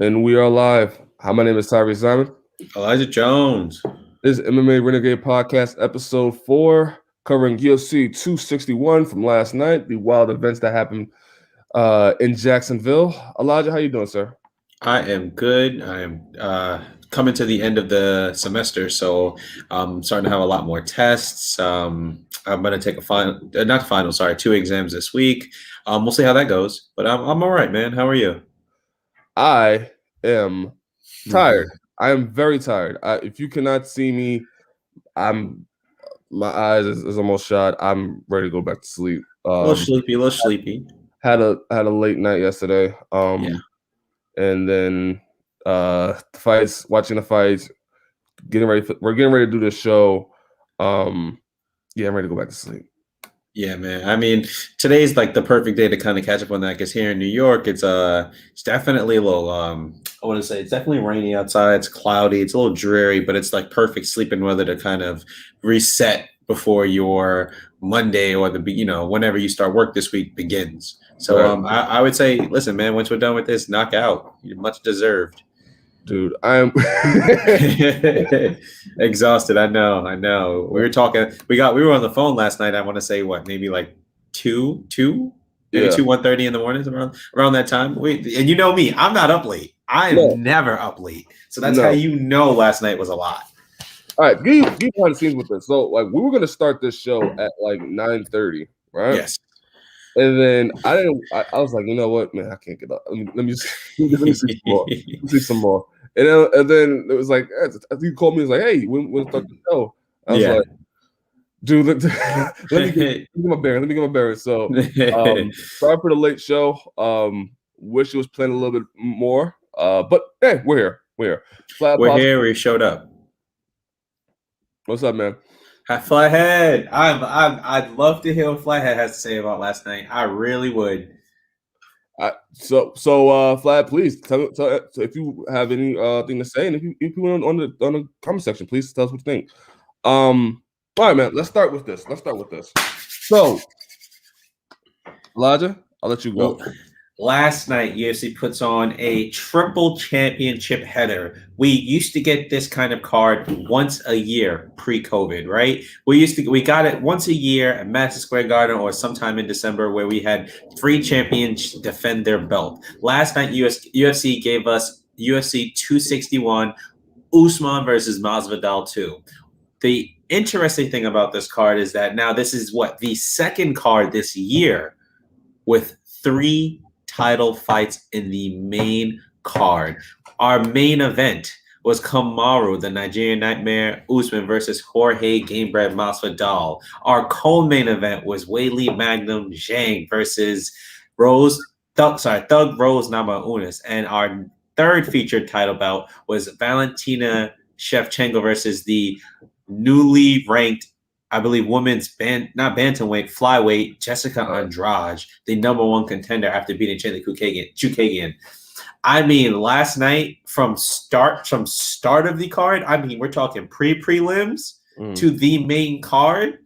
And we are live. Hi, my name is Tyriece Simon. Elijah Jones. This is MMA Renegade Podcast, episode 4, covering UFC 261 from last night, the wild events that happened in Jacksonville. Elijah, how you doing, sir? I am good. I am coming to the end of the semester, so I'm starting to have a lot more tests. I'm going to take two exams this week. We'll see how that goes, but I'm all right, man. How are you? I am tired. I am very tired. If you cannot see me, my eyes is almost shot. I'm ready to go back to sleep. A little sleepy. Had a late night yesterday. Yeah. And then watching the fights, we're getting ready to do this show. I'm ready to go back to sleep. Yeah, man. I mean, today's like the perfect day to kind of catch up on that because here in New York, it's definitely a little I want to say it's definitely rainy outside. It's cloudy. It's a little dreary, but it's like perfect sleeping weather to kind of reset before your Monday or whenever you start work this week begins. So Right. I would say, listen, man, once we're done with this, knock out. You're much deserved. Dude, I am exhausted. I know. We were talking. We were on the phone last night. I want to say maybe like two, maybe 1:30 in the mornings around that time. And you know me, I'm not up late. I am never up late. So that's how you know last night was a lot. All right, give behind the scenes with this. So like we were gonna start this show at like 9:30, right? Yes. And then I was like, you know what, man, I can't get up. Let me see some more. See some more. And then it was like, he called me. He was like, hey, when start the show? I was like, dude, let me get my bearings. So, sorry for the late show. Wish it was playing a little bit more. But hey, we're here. We're here. We showed up. What's up, man? Flathead. I'd love to hear what Flathead has to say about last night. I really would. So, Flat, please tell if you have any thing to say, and if you want on the comment section, please tell us what you think. All right, man. Let's start with this. So, Elijah, I'll let you go. Last night, UFC puts on a triple championship header. We used to get this kind of card once a year pre-COVID, right? We got it once a year at Madison Square Garden or sometime in December where we had 3 champions defend their belt. Last night, UFC gave us UFC 261, Usman versus Masvidal 2. The interesting thing about this card is that now this is the second card this year with 3 title fights in the main card. Our main event was Kamaru, the Nigerian Nightmare, Usman versus Jorge Gamebred Masvidal. Our co-main event was Weili Magnum Zhang versus Thug Rose Namajunas. And our third featured title bout was Valentina Shevchenko versus the newly ranked, I believe, women's not bantamweight, flyweight, Jessica Andrade, the number 1 contender after beating Chandler Chukagian. I mean, last night from start of the card, I mean, we're talking prelims to the main card.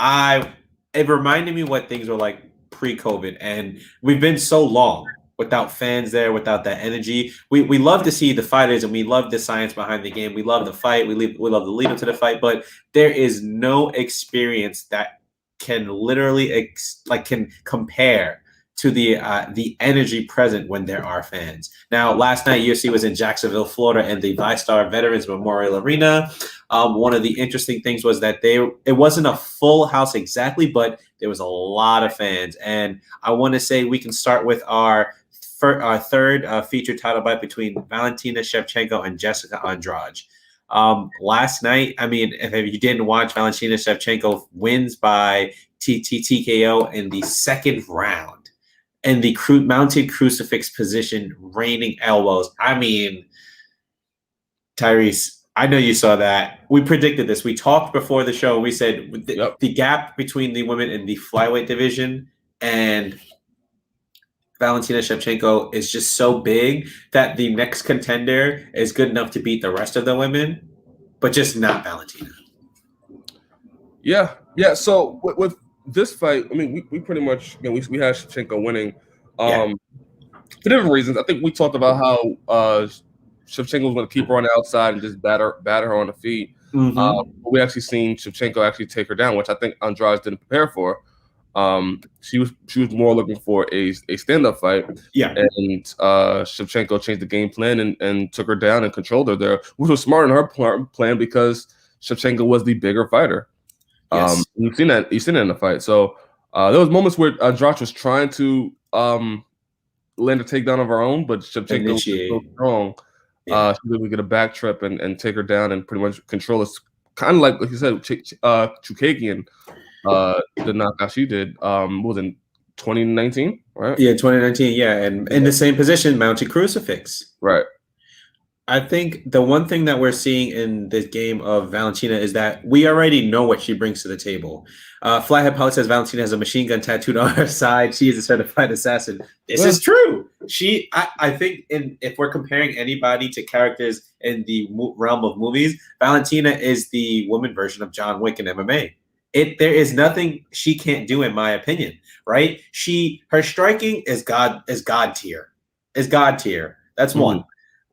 It reminded me what things were like pre-COVID, and we've been so long without fans there, without that energy. We love to see the fighters and we love the science behind the game. We love the fight. We love the lead up to the fight, but there is no experience that can literally can compare to the energy present when there are fans. Now, last night UFC was in Jacksonville, Florida, in the VyStar Veterans Memorial Arena. One of the interesting things was that it wasn't a full house exactly, but there was a lot of fans. And I want to say we can start with our third featured title bout between Valentina Shevchenko and Jessica Andrade. Last night, I mean, if you didn't watch, Valentina Shevchenko wins by TKO in the second round in the mounted crucifix position, raining elbows. I mean, Tyriece, I know you saw that. We predicted this. We talked before the show. We said the gap between the women in the flyweight division and Valentina Shevchenko is just so big that the next contender is good enough to beat the rest of the women, but just not Valentina. Yeah. So with this fight, I mean, we pretty much we had Shevchenko winning. for different reasons. I think we talked about how Shevchenko was going to keep her on the outside and just batter her on the feet. We actually seen Shevchenko actually take her down, which I think Andrade didn't prepare for. She was more looking for a stand-up fight. Yeah. And Shevchenko changed the game plan and took her down and controlled her there, which was smart in her plan because Shevchenko was the bigger fighter. Yes. You've seen that in the fight. So there was moments where Andrade was trying to land a takedown of her own, but Shevchenko was so strong. Yeah. She would get a back trip and take her down and pretty much control us. Kind of like you said, Chukagian the knockout she did was in 2019, right? Yeah, 2019. Yeah, and in the same position, mounted crucifix. Right. I think the one thing that we're seeing in this game of Valentina is that we already know what she brings to the table. Flathead Pilot says Valentina has a machine gun tattooed on her side. She is a certified assassin. This is true. I think if we're comparing anybody to characters in the realm of movies, Valentina is the woman version of John Wick in MMA. There is nothing she can't do, in my opinion. Right? Her striking is God tier. That's one.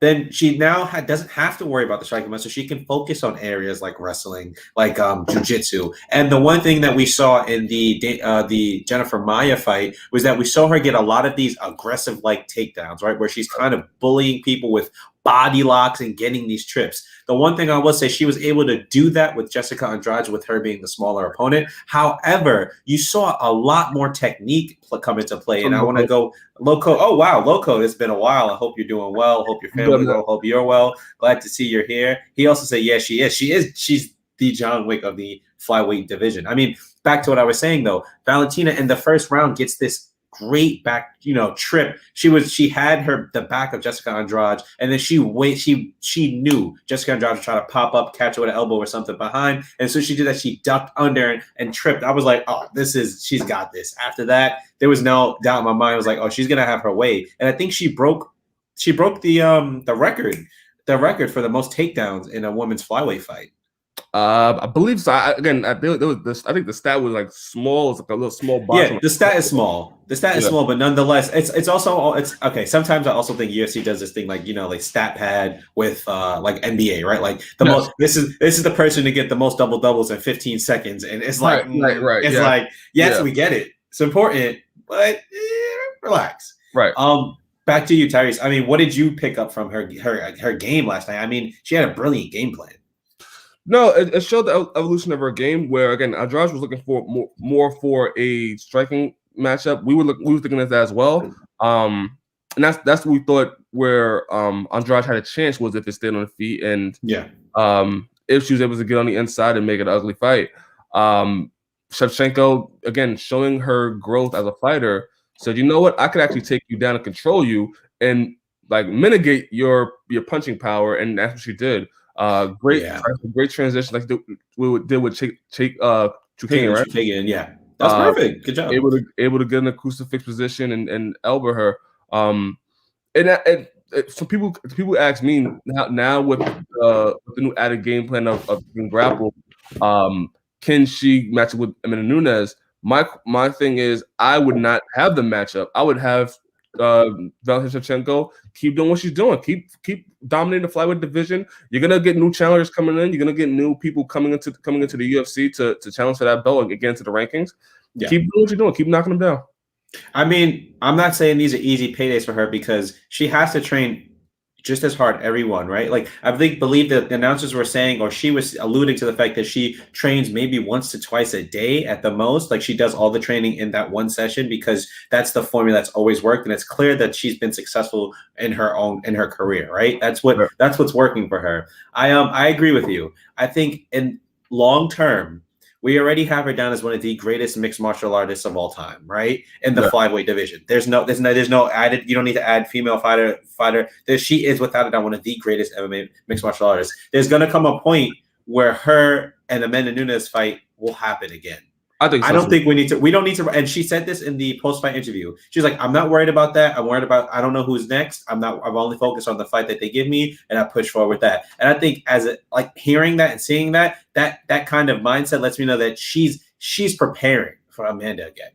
Then she now doesn't have to worry about the striking much, so she can focus on areas like wrestling, like jiu-jitsu. And the one thing that we saw in the Jennifer Maia fight was that we saw her get a lot of these aggressive like takedowns, right, where she's kind of bullying people with body locks and getting these trips. The one thing I will say, she was able to do that with Jessica Andrade, with her being the smaller opponent. However, you saw a lot more technique come into play. And I want to go, Loco. Oh, wow, Loco, it's been a while. I hope you're doing well. Hope your family's well. Hope you're well. Glad to see you're here. He also said, yeah, she is. She's the John Wick of the flyweight division. I mean, back to what I was saying, though. Valentina in the first round gets this great back, trip. She had the back of Jessica Andrade, and then she knew Jessica Andrade would try to pop up, catch her with an elbow or something behind, and so she did that. She ducked under and tripped. I was like, oh, she's got this. After that, there was no doubt in my mind. I was like, oh, she's gonna have her way, and I think she broke the record for the most takedowns in a women's flyweight fight. I believe so. I think the stat was like small. It's like a little small box. Yeah, the stat is small. Is small, but nonetheless, it's okay. Sometimes I also think UFC does this thing like like stat pad with like NBA, right? Like most. This is the person to get the most double doubles in 15 seconds, and it's like right. It's like yes, we get it. It's important, but relax. Right. Back to you, Tyreece. I mean, what did you pick up from her game last night? I mean, she had a brilliant game plan. No, it showed the evolution of her game. Where again, Andrade was looking for more for a striking matchup. We were thinking of that as well. And that's what we thought. Where Andrade had a chance was if it stayed on the feet, and if she was able to get on the inside and make it an ugly fight. Shevchenko again showing her growth as a fighter, said, you know what, I could actually take you down and control you and like mitigate your punching power, and that's what she did. Great transition like we did with Chukagian, right? Chukagian, yeah. That's perfect. Good job. Able to get in a crucifix position and elbow her. And so people ask me now with the new added game plan of being grappled, can she match up with Amanda Nunes? My thing is I would not have the matchup. I would have Valentina Shevchenko keep doing what she's doing. Keep dominating the flyweight division. You're gonna get new challengers coming in. You're gonna get new people coming into the UFC to challenge for that belt and get into the rankings. Yeah. Keep doing what you're doing. Keep knocking them down. I mean, I'm not saying these are easy paydays for her because she has to train just as hard everyone, right? Like I believe that the announcers were saying, or she was alluding to the fact that she trains maybe once to twice a day at the most. Like she does all the training in that one session because that's the formula that's always worked, and it's clear that she's been successful in her career, right? That's what's working for her. I agree with you. I think in long term, we already have her down as one of the greatest mixed martial artists of all time, right? In the flyweight division. There's no added. You don't need to add female fighter. She is without a doubt one of the greatest MMA mixed martial artists. There's gonna come a point where her and Amanda Nunes fight will happen again. I don't think we don't need to. And she said this in the post-fight interview. She's like, I'm not worried about that. I'm worried about, I don't know who's next. I'm only focused on the fight that they give me, and I push forward with that. And I think hearing that and seeing that kind of mindset lets me know that she's preparing for Amanda again.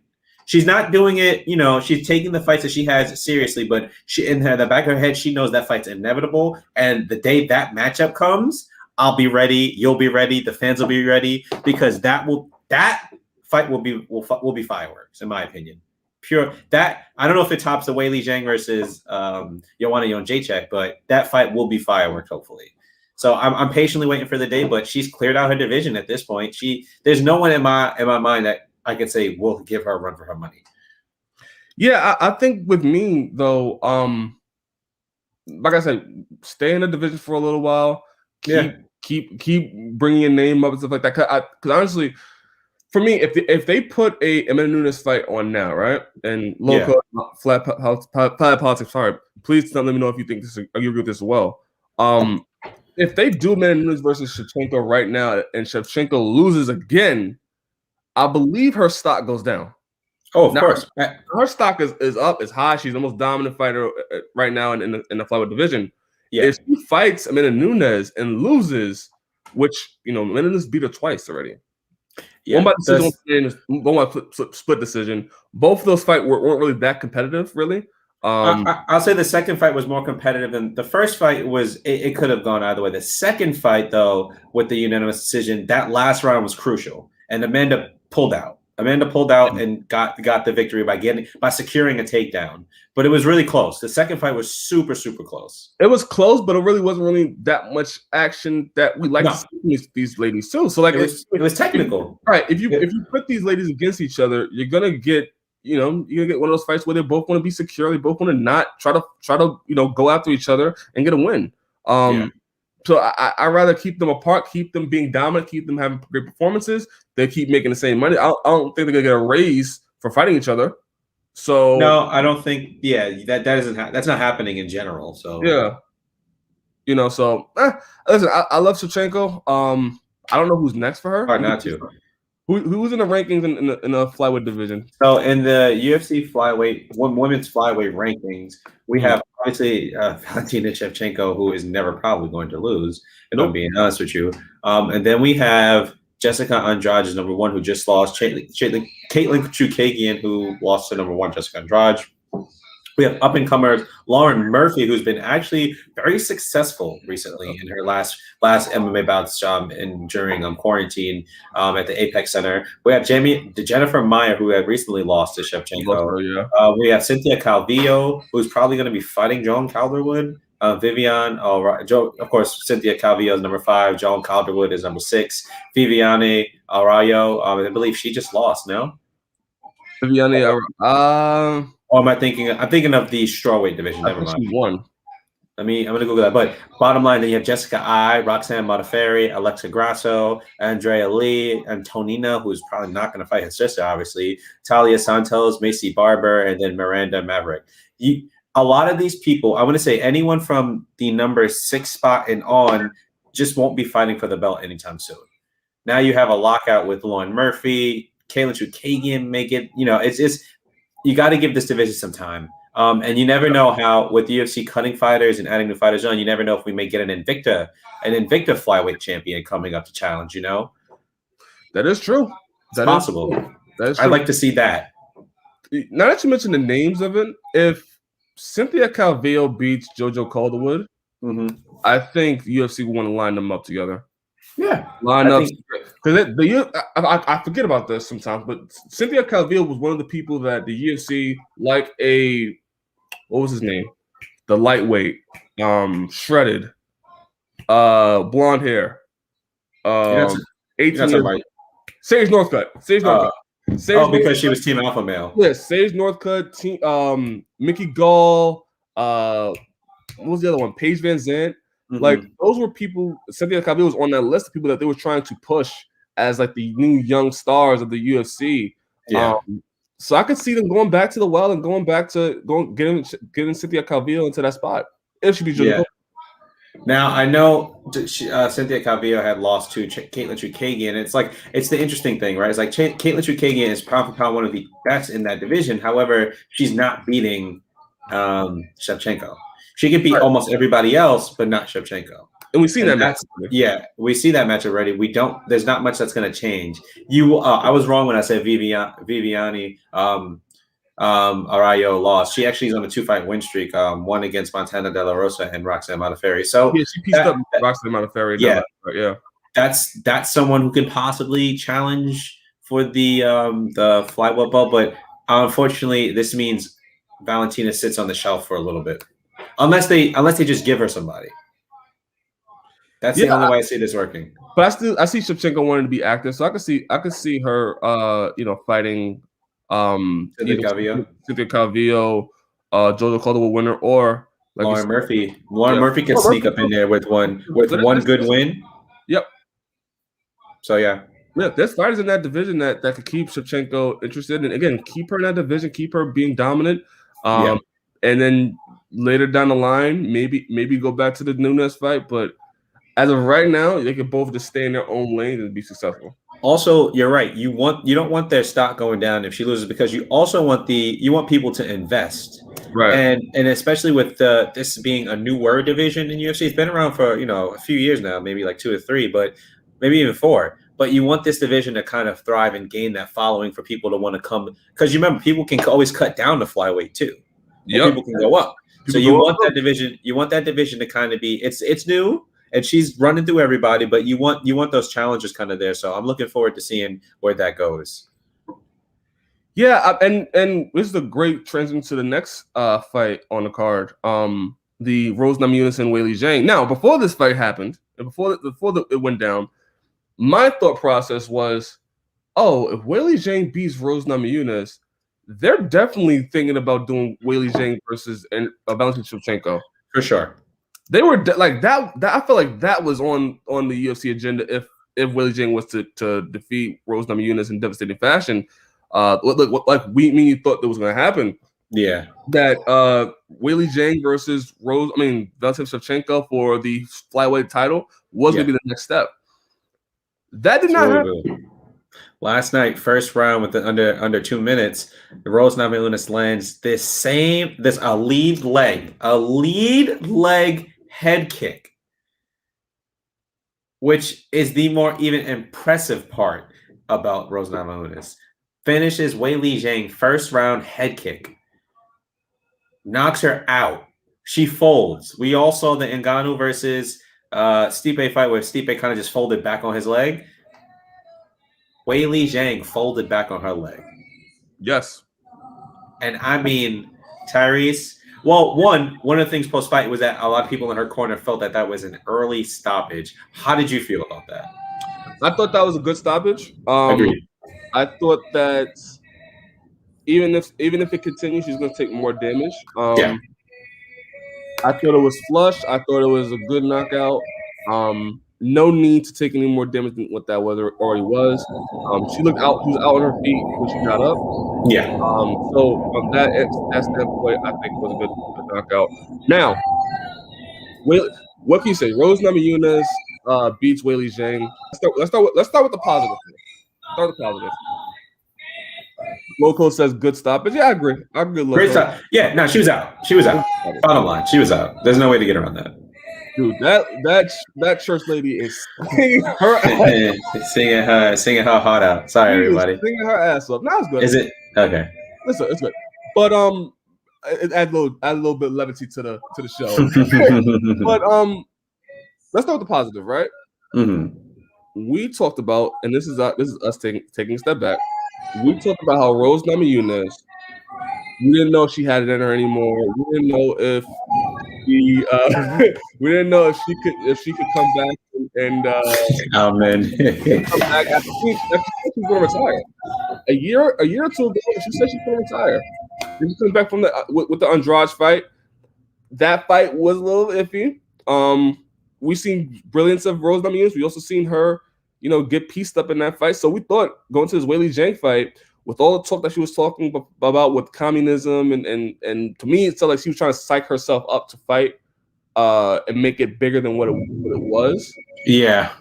she's not doing it. You know, she's taking the fights that she has seriously, but she in the back of her head, she knows that fight's inevitable. And the day that matchup comes, I'll be ready. You'll be ready. The fans will be ready because that fight will be fireworks, in my opinion. Pure that I don't know if it tops the Weili Zhang versus Joanna Jędrzejczyk, but that fight will be fireworks, hopefully. So I'm patiently waiting for the day, but she's cleared out her division at this point. There's no one in my mind that I could say will give her a run for her money. Yeah, I think with me though, like I said, stay in the division for a little while. Keep bringing your name up and stuff like that. Because honestly, for me, if they put a Amanda Nunes fight on now, right, and local flat politics, sorry, please let me know if you think this. You agree with this as well. If they do Amanda Nunes versus Shevchenko right now, and Shevchenko loses again, I believe her stock goes down. Oh, of course. Her stock is up, is high. She's the most dominant fighter right now in the flyweight division. Yeah. If she fights Amanda Nunes and loses, which Amanda Nunes beat her twice already. Yeah, one by decision, one by split decision. Both of those fights weren't really that competitive, really. I'll say the second fight was more competitive than the first fight was. It could have gone either way. The second fight, though, with the unanimous decision, that last round was crucial, and Amanda pulled out. And got the victory by securing a takedown. But it was really close. The second fight was super, super close. It was close, but it really wasn't really that much action that we like to see these ladies too. So like it was technical, right? If you put these ladies against each other, you're gonna get you're gonna get one of those fights where they both want to be secure, they both want to not try to go after each other and get a win. So I rather keep them apart, keep them being dominant, keep them having great performances. They keep making the same money. I don't think they're gonna get a raise for fighting each other. So no, I don't think. Yeah, that's not happening in general. So yeah, So listen, I love Shevchenko. I don't know who's next for her. Hard not to. Who's in the rankings in the flyweight division? So in the UFC women's flyweight rankings, we have obviously Valentina Shevchenko, who is never probably going to lose, if I'm being honest with you. And then we have Jessica Andrade is number one, who just lost. Caitlin Chukagian, who lost to number one Jessica Andrade. We have up-and-comers Lauren Murphy, who's been actually very successful recently in her last MMA bouts during quarantine at the Apex Center. We have Jennifer Meyer, who had recently lost to Shevchenko. We have Cynthia Calvillo, who's probably going to be fighting Joan Calderwood. Viviane, of course, Cynthia Calvillo is number 5. Joan Calderwood is number 6. Viviane Araujo, I believe she just lost, no? Viviane Araujo. Or am I thinking? I'm thinking of the strawweight division. Never mind. She won. I'm gonna Google that. But bottom line, then you have Jessica Ai, Roxanne Modafferi, Alexa Grasso, Andrea Lee, Antonina, who's probably not going to fight her sister, obviously. Talia Santos, Macy Barber, and then Miranda Maverick. A lot of these people, I want to say anyone from the number 6 spot and on, just won't be fighting for the belt anytime soon. Now you have a lockout with Lauren Murphy, Caitlin Chukagian. Make it. It's you got to give this division some time. And you never know how, with the UFC cutting fighters and adding new fighters on, you never know if we may get an Invicta flyweight champion coming up to challenge, That is true. It's possible. That is true. I'd like to see that. Now that you mentioned the names of it, if Cynthia Calvillo beats JoJo Calderwood, I think UFC will want to line them up together. Yeah, line up because I forget about this sometimes. But Cynthia Calvillo was one of the people that the UFC what was his name? The lightweight, shredded, blonde hair, 18 years. Sage Northcutt. Because she was Team Alpha Male. Yes, Sage Northcutt, Mickey Gall. What was the other one? Paige Van Zandt. Like those were people. Cynthia Calvillo was on that list of people that they were trying to push as like the new young stars of the UFC. Yeah. So I could see them going back to the well and going back to getting Cynthia Calvillo into that spot if she be good. Now I know Cynthia Calvillo had lost to Caitlin Chukagian. It's the interesting thing, right? It's like Caitlin Chukagian is pound for pound one of the best in that division. However, she's not beating Shevchenko. She can beat almost everybody else, but not Shevchenko. And we've seen that match. Yeah, we see that match already. We don't. There's not much that's going to change. I was wrong when I said Viviani Arroyo lost. She actually is on a 2-fight win streak. One against Montana De La Rosa and Roxanne Modafferi. So yeah, she pieced up Roxanne Modafferi. Yeah, yeah. That's someone who can possibly challenge for the flyweight belt, but unfortunately, this means Valentina sits on the shelf for a little bit, unless they just give her somebody. That's the only way I see this working. But I see Shevchenko wanting to be active, so I could see her fighting Cynthia Calvillo, Jojo Caldwell winner, or like Lauren Murphy. Lauren Murphy can sneak up in there with one good win. Yep. So yeah, there's fighters in that division that could keep Shevchenko interested, and again, keep her in that division, keep her being dominant. And then later down the line, maybe go back to the Nunes fight, but as of right now, they could both just stay in their own lane and be successful. Also, you're right. You don't want their stock going down if she loses, because you also want people to invest, right? And especially with this being a newer division in UFC, it's been around for a few years now, maybe like 2 or 3, but maybe even 4. But you want this division to kind of thrive and gain that following for people to want to come, because you remember people can always cut down the flyweight too. Yeah, people can go up. So you want that division. You want that division to kind of be it's new. And she's running through everybody, but you want those challengers kind of there. So I'm looking forward to seeing where that goes. Yeah, and this is a great transition to the next fight on the card. The Rose Namajunas and Weili Zhang. Now, before this fight happened, and before it went down, my thought process was, if Weili Zhang beats Rose Namajunas, they're definitely thinking about doing Weili Zhang versus Valentina Shevchenko. For sure. They were like that. I feel like that was on the UFC agenda if Weili Zhang was to defeat Rose Namajunas in devastating fashion. You thought that was going to happen. Yeah. That Weili Zhang versus Valentina Shevchenko for the flyweight title was going to be the next step. That did not happen. Last night, first round with under 2 minutes, Rose Namajunas lands this a lead leg head kick, which is the more even impressive part about Rose Namajunas. Finishes Weili Zhang first round head kick, knocks her out. She folds. We all saw the Ngannou versus Stipe fight where Stipe kind of just folded back on his leg. Weili Zhang folded back on her leg. Yes. And I mean, Tyriece. Well, one of the things post-fight was that a lot of people in her corner felt that was an early stoppage. How did you feel about that? I thought that was a good stoppage. Agreed. I thought that even if it continues, she's going to take more damage. I thought it was flush. I thought it was a good knockout. No need to take any more damage than what that already was. She looked out. She was out on her feet when she got up. Yeah. So from that standpoint, I think it was a good knockout. Now, what can you say? Rose Namajunas beats Weili Zhang. Let's start with the positive. Start with the positive. Loco says good stoppage. Yeah, I agree. Loco. Great stop. Yeah, no, she was out. Bottom line, she was out. There's no way to get around that. Dude, that church lady is singing her ass singing her heart out. Sorry, everybody. Singing her ass up. Now it's good. Is it okay? Listen, it's good. But it add a little bit of levity to the show. But let's start with the positive, right? Mm-hmm. We talked about, and this is us taking a step back. We talked about how Rose Namajunas, we didn't know she had it in her anymore. We didn't know if we didn't know if she could come back and come back after she was going to retire. A year or two ago, she said she's going to retire. Then she comes back from with the Andrade fight. That fight was a little iffy. We seen brilliance of Rose Namajunas. We also seen her, get pieced up in that fight. So we thought going to this Weili Zhang fight, with all the talk that she was talking about with communism, and to me, it felt like she was trying to psych herself up to fight and make it bigger than what it was. Yeah.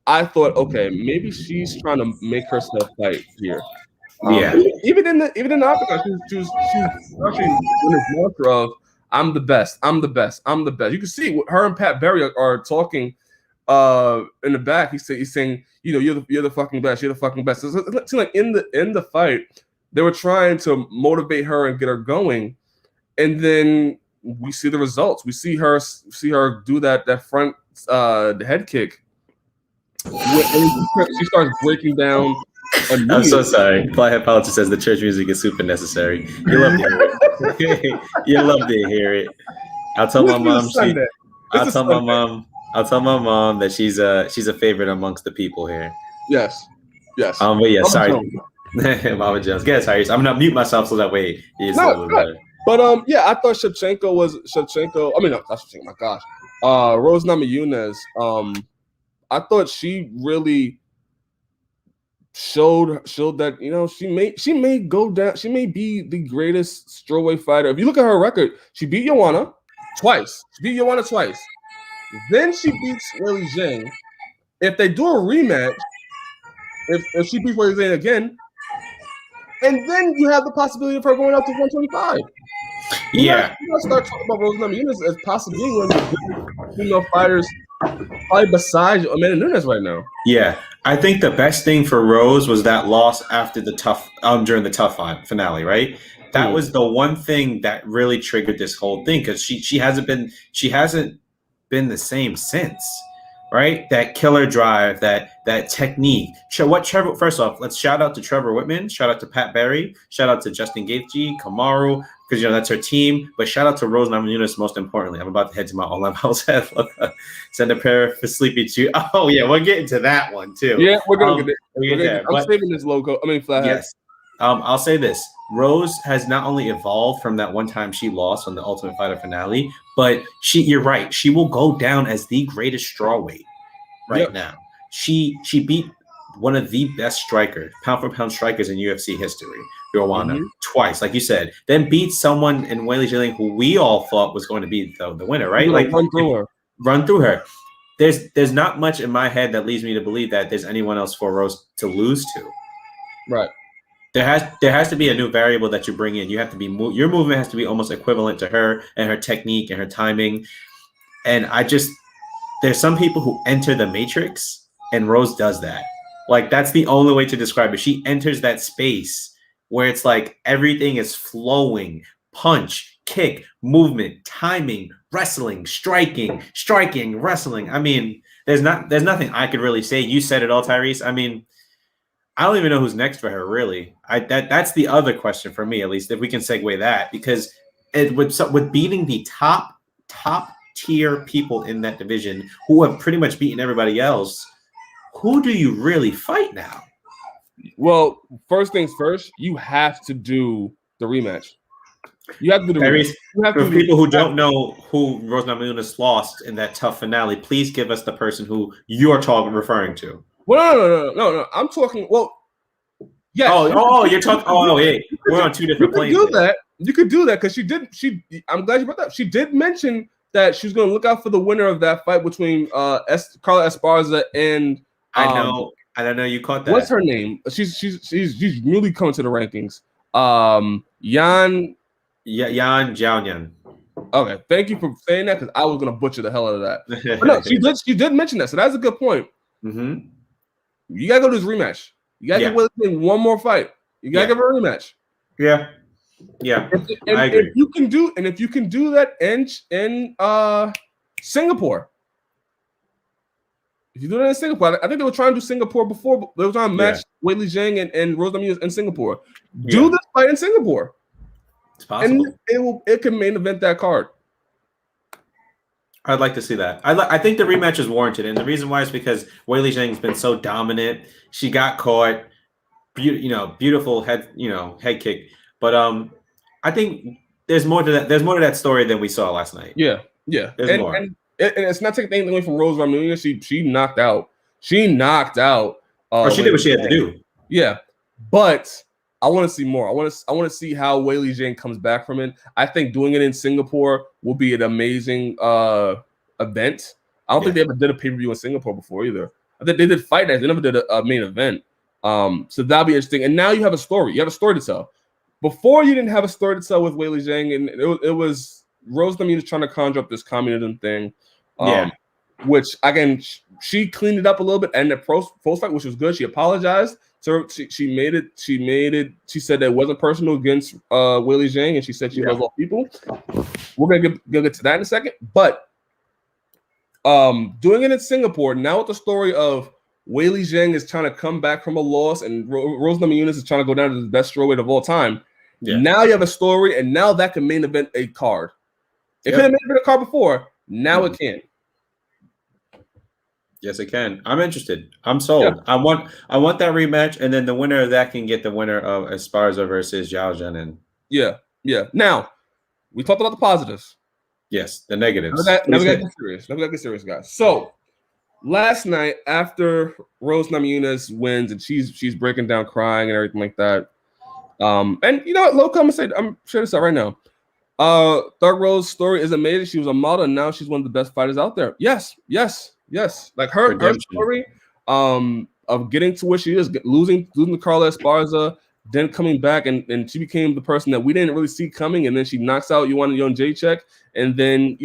I thought, okay, maybe she's trying to make herself fight here. Yeah. Even in the octagon, she was actually in this mantra of, I'm the best. I'm the best. I'm the best. You can see her and Pat Barry are talking in the back. He's saying, you know, you're the fucking best. You're the fucking best. So it seemed like in the fight, they were trying to motivate her and get her going, and then we see the results. We see her do that front head kick. She starts breaking down. I'm so sorry. Flyhead Politics says the church music is super necessary. You love to hear it. You love to hear it. I'll tell my mom. I'll tell my mom that she's a favorite amongst the people here. Yes. But yeah, sorry. Mama Jones. Yes, Tyrese. I'm gonna mute myself so that way it's a little better. But yeah, I thought Shevchenko. I mean, no, that's Shevchenko. My gosh, Rose Namajunas. I thought she really showed that, you know, she may go down. She may be the greatest strawweight fighter. If you look at her record, she beat Joanna twice. Then she beats Weili Zhang. If they do a rematch, if she beats Weili Zhang again, and then you have the possibility of her going up to 125. You gotta start talking about Rose Namajunas as possibly one of the female fighters, probably besides Amanda Nunes right now. Yeah, I think the best thing for Rose was that loss after the tough during the tough finale, right? That was the one thing that really triggered this whole thing, because she hasn't been the same since, right? That killer drive, that technique. First off, let's shout out to Trevor Whitman, shout out to Pat Barry, shout out to Justin Gaethje, Kamaru, because, you know, that's her team. But shout out to Rose Namajunas most importantly. I'm about to head to my online house. Send a prayer for Sleepy too. Oh yeah, we're getting to that one too. Yeah, we're gonna get there. I'm saving this logo. I mean, Flathead. Yes. I'll say this. Rose has not only evolved from that one time she lost on the Ultimate Fighter finale, but you're right. She will go down as the greatest strawweight now. She beat one of the best strikers, pound for pound strikers in UFC history, Joanna, twice, like you said. Then beat someone in Weili Zhang who we all thought was going to be the winner, right? Like run through her. There's not much in my head that leads me to believe that there's anyone else for Rose to lose to. Right. There has to be a new variable that you bring in. You have to be your movement has to be almost equivalent to her, and her technique and her timing. And there's some people who enter the matrix, and Rose does that. Like, that's the only way to describe it. She enters that space where it's like everything is flowing, punch, kick, movement, timing, wrestling, striking, wrestling. I mean, there's nothing I could really say. You said it all, Tyreese. I mean, I don't even know who's next for her, really. That's the other question for me, at least, if we can segue that, because with beating the top tier people in that division who have pretty much beaten everybody else, who do you really fight now? Well, first things first, you have to do the rematch. You have to do the rematch. For people who don't know who Rose Namajunas lost in that tough finale, please give us the person who you're referring to. Well, no. I'm talking. Well, yeah. You're talking. Oh, yeah. We're on two different planes. You could do that because she did. I'm glad you brought that up. She did mention that she was going to look out for the winner of that fight between Carla Esparza and. I don't know. You caught that. What's her name? She's newly coming to the rankings. Yan Jiaoyan. Okay, thank you for saying that because I was going to butcher the hell out of that. But no, she did mention that, so that's a good point. Mm-hmm. You gotta go to this rematch. You gotta give one more fight. You gotta give her a rematch. Yeah. I agree. If you can do that in Singapore. If you do that in Singapore, I think they were trying to do Singapore before. They were trying to match Weili Zhang and Rose Namajunas in Singapore. Do this fight in Singapore. It's possible. And it can main event that card. I'd like to see that. I think the rematch is warranted, and the reason why is because Weili Zhang's been so dominant. She got caught, beautiful head kick. But I think there's more to that. There's more to that story than we saw last night. Yeah. There's more. And it's not taking anything away from Rose Namajunas. She knocked out. She did what she had to do. Yeah, but I want to see more. I want to see how Weili Zhang comes back from it. I think doing it in Singapore will be an amazing event. I don't think they ever did a pay-per-view in Singapore before either. I think they did fight nights. They never did a main event. So that'll be interesting. And now you have a story. You have a story to tell. Before you didn't have a story to tell with Weili Zhang, and it was Rose Namajunas trying to conjure up this communism thing, which again she cleaned it up a little bit, and the post fight, which was good. She apologized. So she made it. She said that it wasn't personal against Weili Zhang, and she said she loves all people. We're gonna get to that in a second, but doing it in Singapore now with the story of Weili Zhang is trying to come back from a loss, and Rose Namajunas is trying to go down to the best strawweight of all time. Yeah. Now you have a story, and now that can main event a card. It could have main event a card before. Now it can. Yes, it can. I'm interested. I'm sold. Yeah. I want that rematch, and then the winner of that can get the winner of Esparza versus Zhao Zhenin. Yeah. Now, we talked about the positives. Yes, the negatives. Now we got to get serious. Now we got to get serious, guys. So, last night, after Rose Namajunas wins, and she's breaking down, crying, and everything like that. And you know what? Low comment said, I'm sharing this out right now. Dark Rose's story is amazing. She was a model, and now she's one of the best fighters out there. Yes. Like her story of getting to where she is, losing to Carla Esparza, then coming back, and she became the person that we didn't really see coming, and then she knocks out Joanna Jędrzejczyk, and then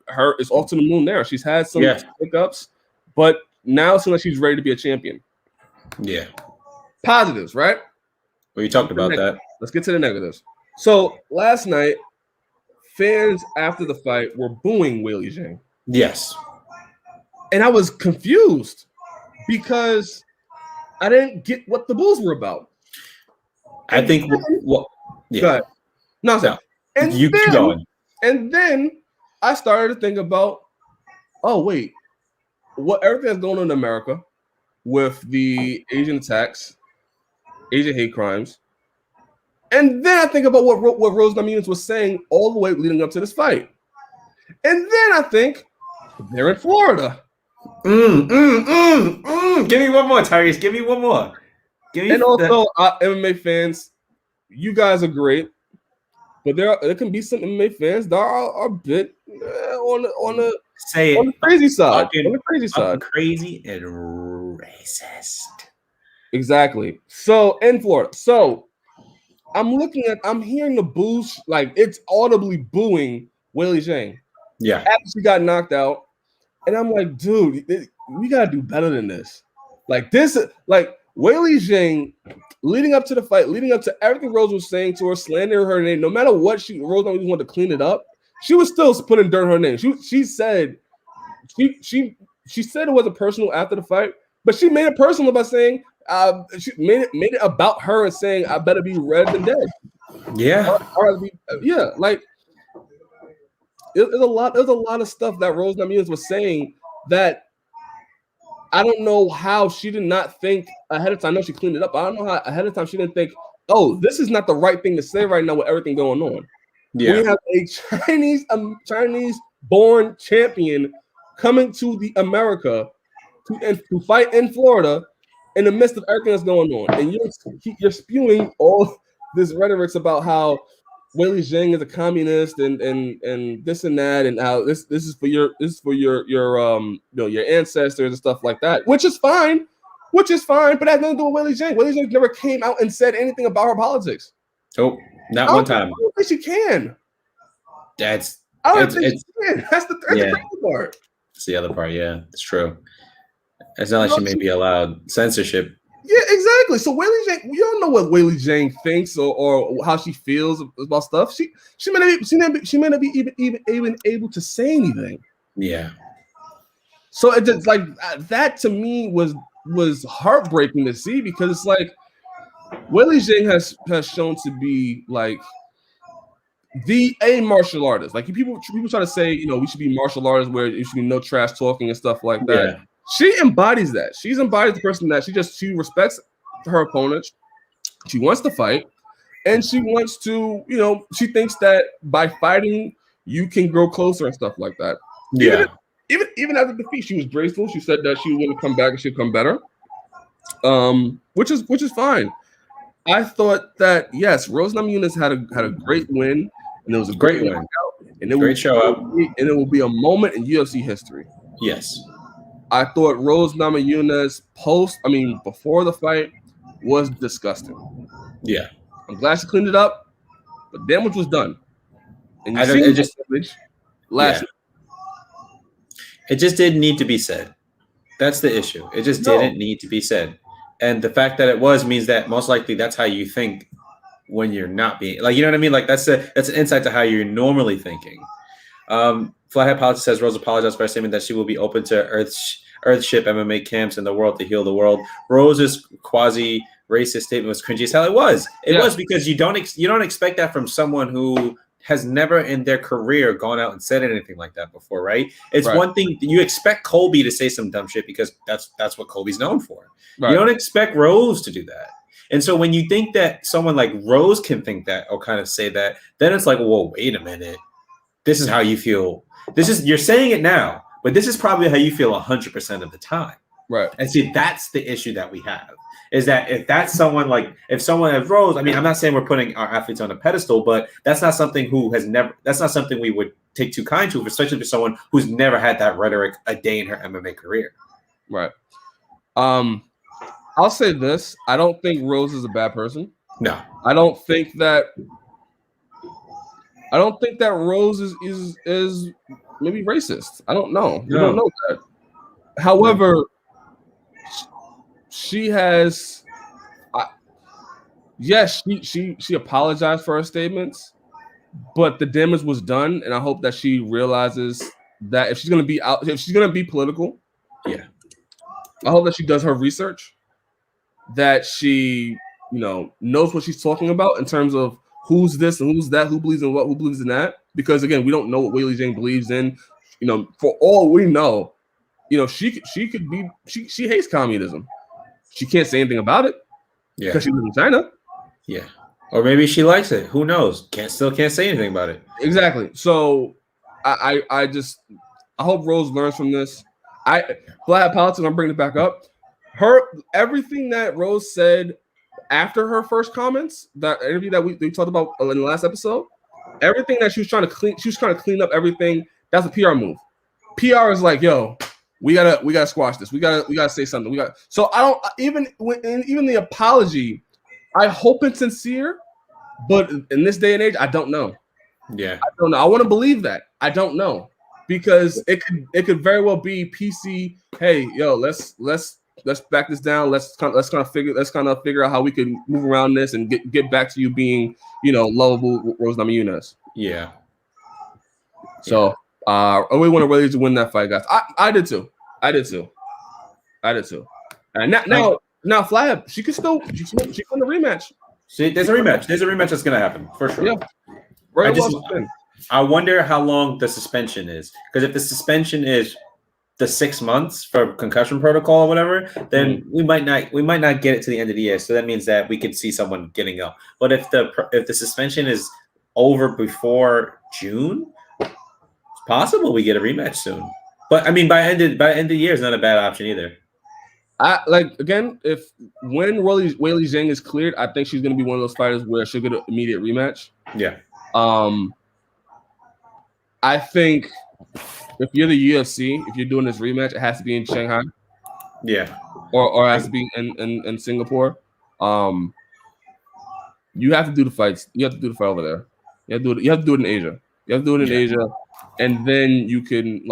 her is off to the moon there. She's had some hiccups, but now it seems like she's ready to be a champion. Yeah. Positives, right? Well, you talked about that. Let's get to the negatives. So last night, fans after the fight were booing Weili Zhang. Yes. And I was confused because I didn't get what the bulls were about. I think yeah. No. And you keep going. And then I started to think about, oh wait, what everything that's going on in America with the Asian attacks, Asian hate crimes. And then I think about what Rose Namajunas was saying all the way leading up to this fight. And then I think they're in Florida. Give me one more, Tyreece. Give me one more. Also, MMA fans, you guys are great, but there can be some MMA fans that are a bit on the crazy side. On the crazy side, crazy and racist. Exactly. So in Florida, I'm hearing the boos, like it's audibly booing Weili Zhang. Yeah. After she got knocked out. And I'm like, dude, we gotta do better than this. Like this, like Weili Zhang, leading up to the fight, leading up to everything Rose was saying to her, slandering her name, no matter what Rose always wanted to clean it up, she was still putting dirt on her name. She said it wasn't personal after the fight, but she made it personal by saying she made it about her and saying, I better be red than dead. Yeah. Like there's a lot of stuff that Rose Namajunas was saying that I don't know how she did not think ahead of time. I know she cleaned it up. I don't know how ahead of time she didn't think, oh, this is not the right thing to say right now with everything going on. Yeah. We have a Chinese-born champion coming to the America to fight in Florida in the midst of everything that's going on, and you're spewing all this rhetoric about how Weili Zhang is a communist and this and that, and how this is for your ancestors and stuff like that, which is fine, but it has nothing to do with Weili Zhang. Weili Zhang never came out and said anything about her politics. Oh, not one time. I don't think she can. That's the crazy part. That's the other part. Yeah, it's true. It's not like she may be allowed censorship. Yeah, exactly. So Weili Zhang, we don't know what Weili Zhang thinks or how she feels about stuff. She may not be even able to say anything. Yeah. So it just like that to me was heartbreaking to see, because it's like Weili Zhang has shown to be like a martial artist. Like people try to say, we should be martial artists where it should be no trash talking and stuff like that. Yeah. She embodies that. She's embodied the person that she respects her opponents. She wants to fight, and she wants to, she thinks that by fighting you can grow closer and stuff like that. Yeah. Even after defeat, she was graceful. She said that she was going to come back and she'd come better. Which is fine. I thought that yes, Rose Namajunas had a great win, and it was a great win, and it great show up, and it will be a moment in UFC history. Yes. I thought Rose Namajunas before the fight was disgusting. Yeah. I'm glad she cleaned it up, but damage was done. And you see last. It just didn't need to be said. That's the issue. It just didn't need to be said. And the fact that it was means that most likely that's how you think when you're not being like, you know what I mean? Like that's an insight to how you're normally thinking. Flathead Politics says Rose apologized for her statement that she will be open to Earthship MMA camps in the world to heal the world. Rose's quasi racist statement was cringy as hell. It was. It was because you don't expect that from someone who has never in their career gone out and said anything like that before, right? It's one thing you expect Colby to say some dumb shit because that's what Colby's known for. Right. You don't expect Rose to do that. And so when you think that someone like Rose can think that or kind of say that, then it's like, whoa, wait a minute. This is how you feel. You're saying it now, but this is probably how you feel 100% of the time. Right. And see, that's the issue that we have. Is that if that's someone like if someone has Rose, I mean, I'm not saying we're putting our athletes on a pedestal, but that's not something that's not something we would take too kind to, especially for someone who's never had that rhetoric a day in her MMA career. Right. I'll say this. I don't think Rose is a bad person. No. I don't think that Rose is maybe racist. I don't know. We don't know that. However, she has, yes, she apologized for her statements, but the damage was done, and I hope that she realizes that if she's gonna be political, I hope that she does her research, that she knows what she's talking about in terms of who's this and who's that, who believes in what, who believes in that, because again, we don't know what Weili Zhang believes in. For all we know, she hates communism. She can't say anything about it because she lives in China. Yeah. Or maybe she likes it. Who knows? Still can't say anything about it. Exactly. So I hope Rose learns from this. Flathead Politics, I'm bringing it back up. Everything that Rose said after her first comments, that interview that we talked about in the last episode, everything that she was trying to clean up everything. That's a PR move. PR is like, yo, we gotta squash this. We gotta say something. So I don't even the apology. I hope it's sincere, but in this day and age, I don't know. Yeah, I don't know. I want to believe that. I don't know because it could very well be PC. Hey, yo, let's back this down. Let's kind of figure out how we can move around this and get back to you being lovable Rose Namajunas. Yeah. So. We want to really win that fight, guys. I did too. And now Flathead, she can win the rematch. See, there's a rematch. There's a rematch that's gonna happen for sure. Yeah. I wonder how long the suspension is, because if the suspension is the 6 months for concussion protocol or whatever, then we might not get it to the end of the year. So that means that we could see someone getting up. But if the suspension is over before June, possible we get a rematch soon, but I mean by end of the year is not a bad option either. When Weili Zhang is cleared, I think she's going to be one of those fighters where she'll get an immediate rematch. Yeah. I think if you're the UFC, if you're doing this rematch, it has to be in Shanghai. Yeah. Or it has to be in Singapore. You have to do the fights. You have to do the fight over there. You have to do it in Asia. You have to do it in Asia. And then you can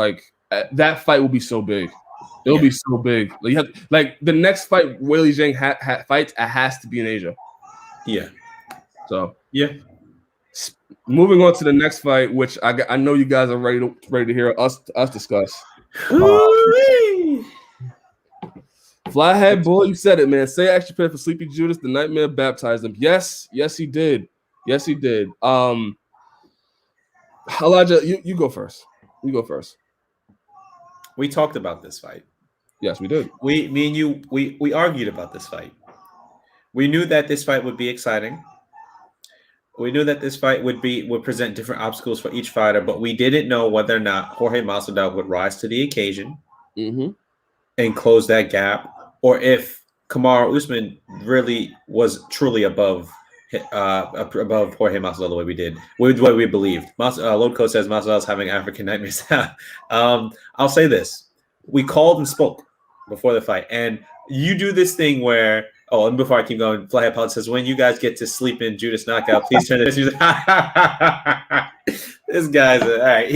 that fight will be so big. It'll be so big. The next fight Weili Zhang fights, it has to be in Asia. Yeah. So moving on to the next fight, which I know you guys are ready to hear us discuss. Flathead boy, you said it, man. Say extra prayer for Sleepy Judas. The nightmare baptized him. Yes, he did. Elijah, you go first. We talked about this fight. Yes, we did. Me and you, we argued about this fight. We knew that this fight would be exciting. We knew that this fight would present different obstacles for each fighter, but we didn't know whether or not Jorge Masvidal would rise to the occasion and close that gap, or if Kamaru Usman really was truly above Jorge Masvidal the way we did, the way we believed. Lodco says Masvidal's having African nightmares. I'll say this: we called and spoke before the fight, and you do this thing where. Oh, and before I keep going, Flathead Pod says, when you guys get to sleep in Judas knockout, please turn this. This guy's all right.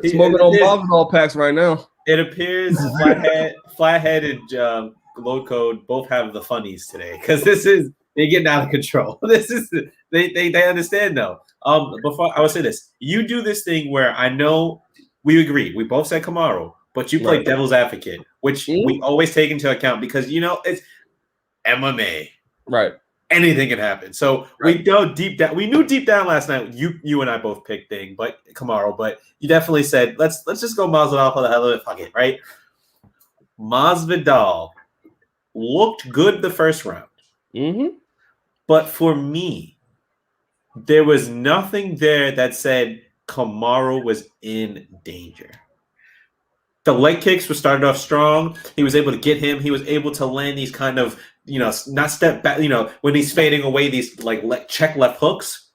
Smoking on Bombadil packs right now. It appears Flathead and Load Code both have the funnies today because they're getting out of control. They understand though. Before I would say this, you do this thing where I know we agree. We both said Kamaru, but you play devil's advocate, which we always take into account because it's MMA. Right. Anything can happen. So we know deep down. We knew deep down last night. You and I both picked Kamaru, but you definitely said let's just go Masvidal for the hell of it. Fuck it, right? Masvidal looked good the first round, but for me, there was nothing there that said Kamaru was in danger. The leg kicks were started off strong. He was able to get him. He was able to land these kind of, not step back, when he's fading away these check left hooks.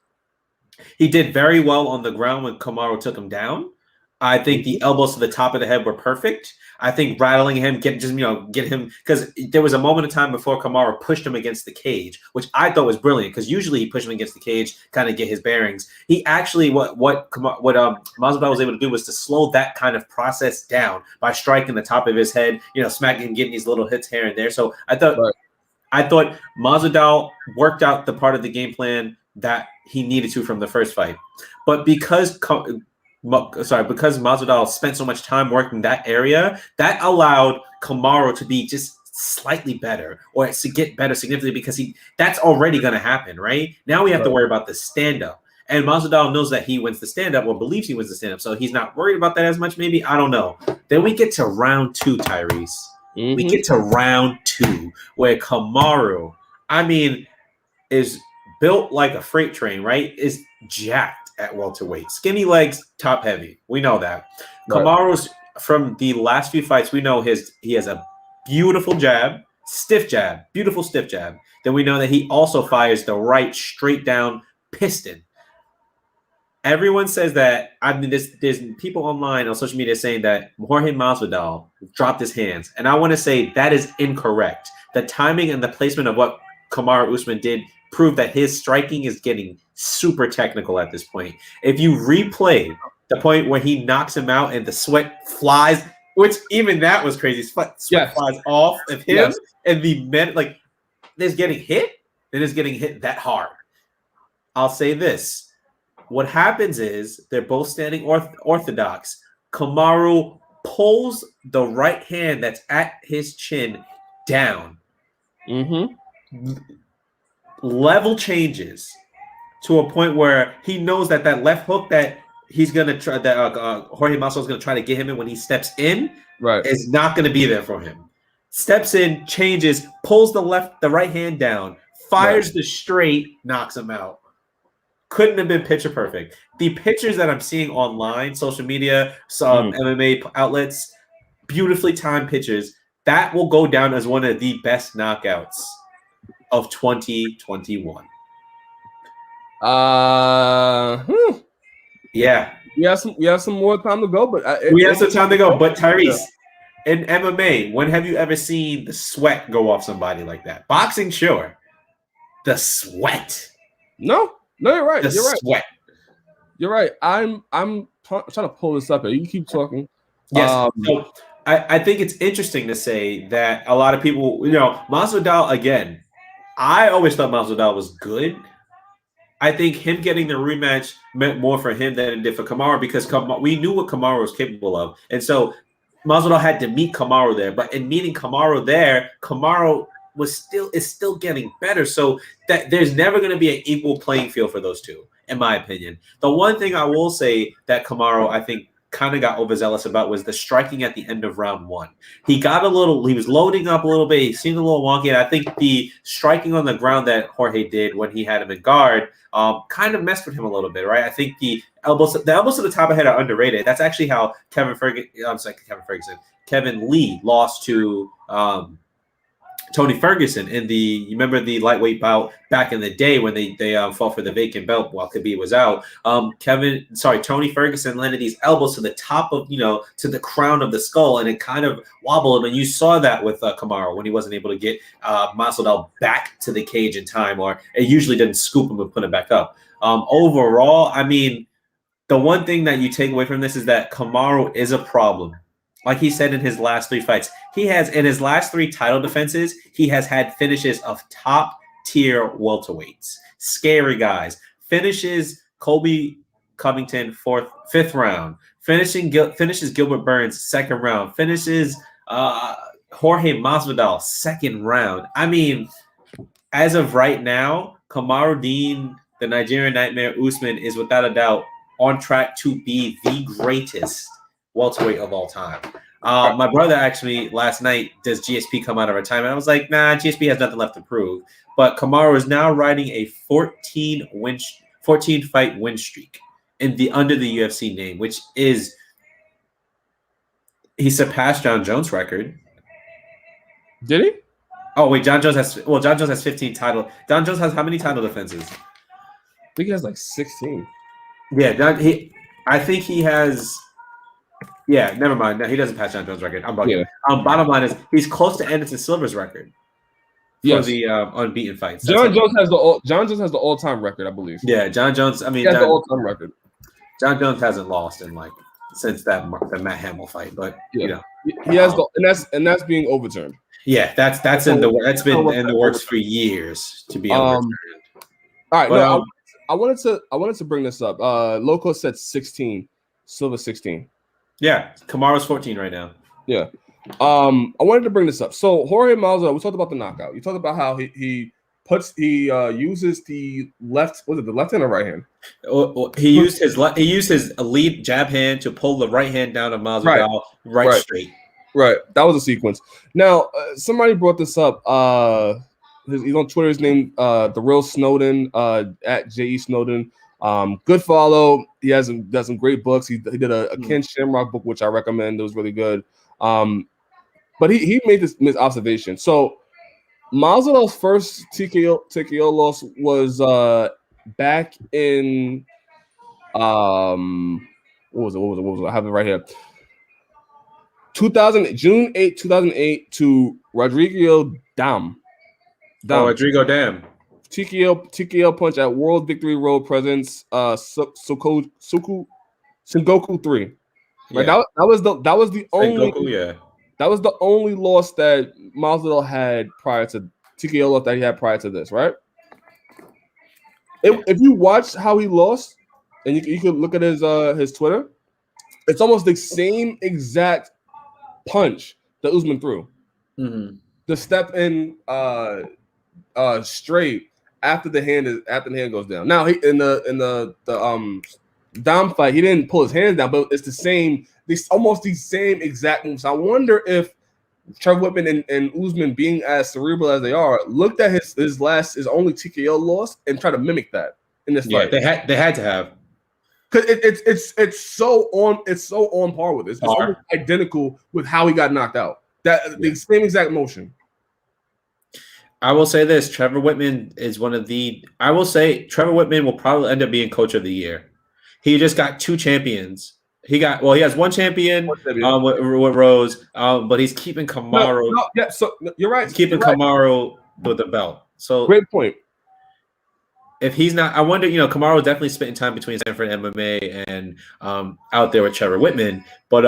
He did very well on the ground when Kamaru took him down. I think the elbows to the top of the head were perfect. I think rattling him, get him, because there was a moment of time before Kamaru pushed him against the cage, which I thought was brilliant because usually he pushed him against the cage, kind of get his bearings. He actually, what Masvidal was able to do was to slow that kind of process down by striking the top of his head, smacking him, getting these little hits here and there. So I thought Masvidal worked out the part of the game plan that he needed to from the first fight, but because Masvidal spent so much time working that area, that allowed Kamaru to be just slightly better or to get better significantly because that's already going to happen, right? Now we have to worry about the stand-up. And Masvidal knows that he wins the stand-up or believes he wins the stand-up, so he's not worried about that as much maybe. I don't know. Then we get to round 2, Tyreece. We get to round 2 where Kamaru, is built like a freight train, right? Is jacked at welterweight, skinny legs, top heavy. We know that. Right. Kamaru's from the last few fights, we know he has a beautiful jab, beautiful stiff jab. Then we know that he also fires the right straight down piston. Everyone says that. There's people online on social media saying that Jorge Masvidal dropped his hands, and I want to say that is incorrect. The timing and the placement of what Kamaru Usman did proved that his striking is getting super technical at this point. If you replay the point where he knocks him out and the sweat flies, which even that was crazy, sweat flies off of him, and the men there's getting hit, and it's getting hit that hard. I'll say this. What happens is they're both standing orthodox. Kamaru pulls the right hand that's at his chin down. Level changes to a point where he knows that left hook that he's gonna try, that Jorge Masvidal is gonna try to get him in when he steps in, is not gonna be there for him. Steps in, changes, pulls the right hand down, fires the straight, knocks him out. Couldn't have been picture perfect. The pictures that I'm seeing online, social media, some MMA outlets, beautifully timed pictures, that will go down as one of the best knockouts of 2021. Yeah. We have some more time to go, but we have some time to go. But Tyreece, in MMA, when have you ever seen the sweat go off somebody like that? Boxing, sure. The sweat. No, you're right. You're right. You're right. I'm trying to pull this up here. You keep talking. Yes. So I think it's interesting to say that a lot of people, Masvidal, again, I always thought Masvidal was good. I think him getting the rematch meant more for him than it did for Kamaru because we knew what Kamaru was capable of. And so Masvidal had to meet Kamaru there. But in meeting Kamaru there, Kamaru is still getting better. So that there's never going to be an equal playing field for those two, in my opinion. The one thing I will say that Kamaru, I think, kind of got overzealous about was the striking at the end of round 1. He was loading up a little bit. He seemed a little wonky. And I think the striking on the ground that Jorge did when he had him in guard kind of messed with him a little bit, right? I think the elbows to the top of the head are underrated. That's actually how Kevin Lee lost to Tony Ferguson in you remember the lightweight bout back in the day when they fought for the vacant belt while Khabib was out. Tony Ferguson landed these elbows to the top of, to the crown of the skull, and it kind of wobbled him. And you saw that with Kamaru when he wasn't able to get Masvidal back to the cage in time, or it usually didn't scoop him and put him back up. Overall, the one thing that you take away from this is that Kamaru is a problem. Like he said in his last 3 fights, he has in his last 3 title defenses, he has had finishes of top tier welterweights, scary guys. Finishes Colby Covington 5th round. Finishes Gilbert Burns 2nd round. Finishes Jorge Masvidal 2nd round. I mean, as of right now, Kamaru Dean, the Nigerian Nightmare Usman, is without a doubt on track to be the greatest welterweight of all time. My brother asked me last night, does GSP come out of retirement? I was like, nah, GSP has nothing left to prove. But Kamaru is now riding a 14 fight win streak under the UFC name, which is he surpassed John Jones' record. Did he? Oh wait, John Jones has 15 title. John Jones has how many title defenses? I think he has like 16. Yeah, I think he has. Yeah, never mind. No, he doesn't pass John Jones' record. I'm bugging. Yeah. Bottom line is he's close to Anderson Silva's record for the unbeaten fights. John Jones has the all-time record, I believe. Yeah, John Jones. I mean, he has the all-time record. John Jones hasn't lost in since the Matt Hamill fight, but you know he has that's being overturned. Yeah, that's been in the works for years to be overturned. All right, I wanted to bring this up. Loco said 16, Silva 16. Yeah, Kamaru's 14 right now. Yeah. I wanted to bring this up. So Jorge Masvidal, we talked about the knockout. You talked about how he uses the left. Was it the left hand or right hand? He used his elite jab hand to pull the right hand down of Masvidal right straight. Right, that was a sequence. Now, somebody brought this up. He's on Twitter. His name, the real Snowden, at JE Snowden. Good follow. He does some great books. He did a Ken Shamrock book, which I recommend. It was really good. But he made this observation. So Masvidal's first TKO loss was back in what was it? I have it right here. June 8, 2008 to Rodrigo Dam. Rodrigo Dam. TKO punch at World Victory Road Presents Sengoku 3. Right, that was the only Sengoku, that was the only loss that Masvidal had prior to TKO loss that he had prior to this, right? If you watch how he lost, and you could look at his Twitter, it's almost the same exact punch that Usman threw. Mm-hmm. The step in straight after the hand goes down. Now in the Dom fight, he didn't pull his hands down, but it's the same. Almost the same exact moves. I wonder if Trevor Whitman and Usman, being as cerebral as they are, looked at his only TKO loss and tried to mimic that in this fight. They had to have, because it's so on par with this. It's almost identical with how he got knocked out. The same exact motion. I will say this: Trevor Whitman is one of the. I will say Trevor Whitman will probably end up being coach of the year. He just got 2 champions. He has one champion with Rose, but he's keeping Kamaru. So you're right. He's keeping Kamaru with the belt. So great point. If he's not, I wonder. Kamaru is definitely spending time between Stanford and MMA and out there with Trevor Whitman. But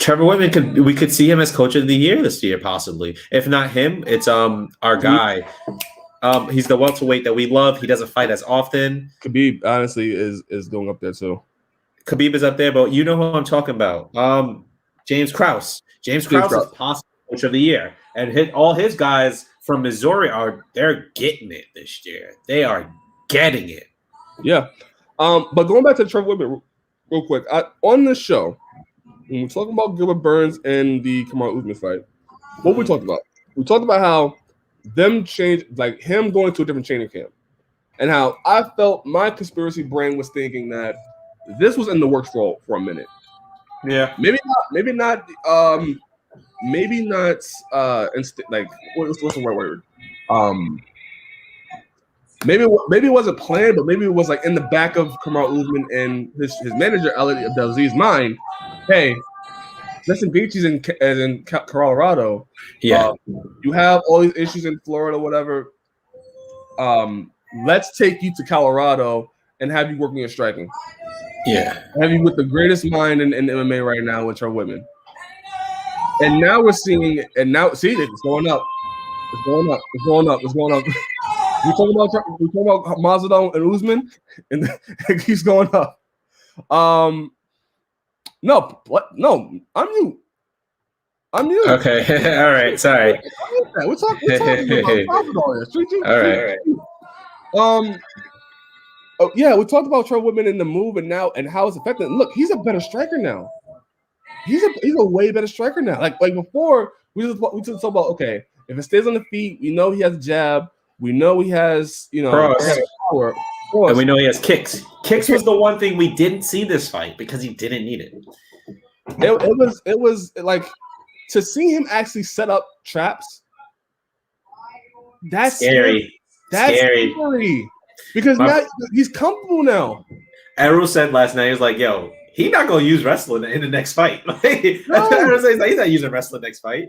Trevor Whitman we could see him as coach of the year this year, possibly. If not him, it's our guy. He's the welterweight that we love. He doesn't fight as often. Khabib honestly is going up there too. Khabib is up there, but you know who I'm talking about. James Krause. James Krause is possible coach of the year, and all his guys from Missouri they're getting it this year. They are getting it. Yeah. But going back to Trevor Whitman real quick, on this show, when we're talking about Gilbert Burns and the Kamaru Usman fight, what we talked about? We talked about how them change, like him going to a different training camp, and how I felt my conspiracy brain was thinking that this was in the works for a minute. Yeah, maybe not. Like what's the right word? Maybe it wasn't planned, but maybe it was like in the back of Kamaru Usman and his manager Elliot Abdelaziz's mind. Hey, listen, Gaethje's in Colorado. Yeah, you have all these issues in Florida, whatever. Let's take you to Colorado and have you working in striking. Yeah. Have you with the greatest mind in MMA right now, which are women. And now we're seeing, and now see, it's going up. It's going up. It's going up. It's going up. we talking about Masvidal and Usman, and it keeps going up. No, I'm you. Okay, all right. Sorry. We're talking about Masvidal. All right. Oh yeah, we talked about Trevor Whitman in the move and how it's affecting. Look, he's a better striker now. He's a way better striker now. Like before, we just talk about, okay, if it stays on the feet, we know he has a jab. We know he has, Cross. Power. And we know he has kicks. Kicks was the one thing we didn't see this fight because he didn't need it. It was like to see him actually set up traps. That's scary. That's scary. Because now he's comfortable now. Errol said last night, he was like, yo, he's not going to use wrestling in the next fight. No. He's not using wrestling next fight.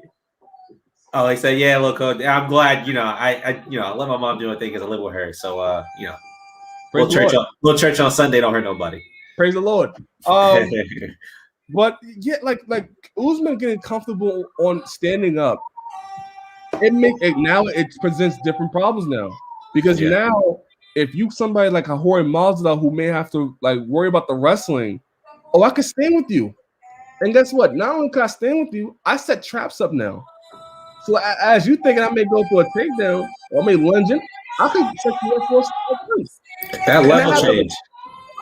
Oh, he said, yeah, look, I'm glad, I let my mom do a thing because I live with her. So, little church on Sunday don't hurt nobody. Praise the Lord. But yeah, like Usman getting comfortable on standing up, it presents different problems now. Because now, if you somebody like a Jorge Masvidal who may have to worry about the wrestling, I can stand with you. And guess what? Not only can I stand with you, I set traps up now. So as you thinking I may go for a takedown or I may lunge in, I can set you up for a that level change.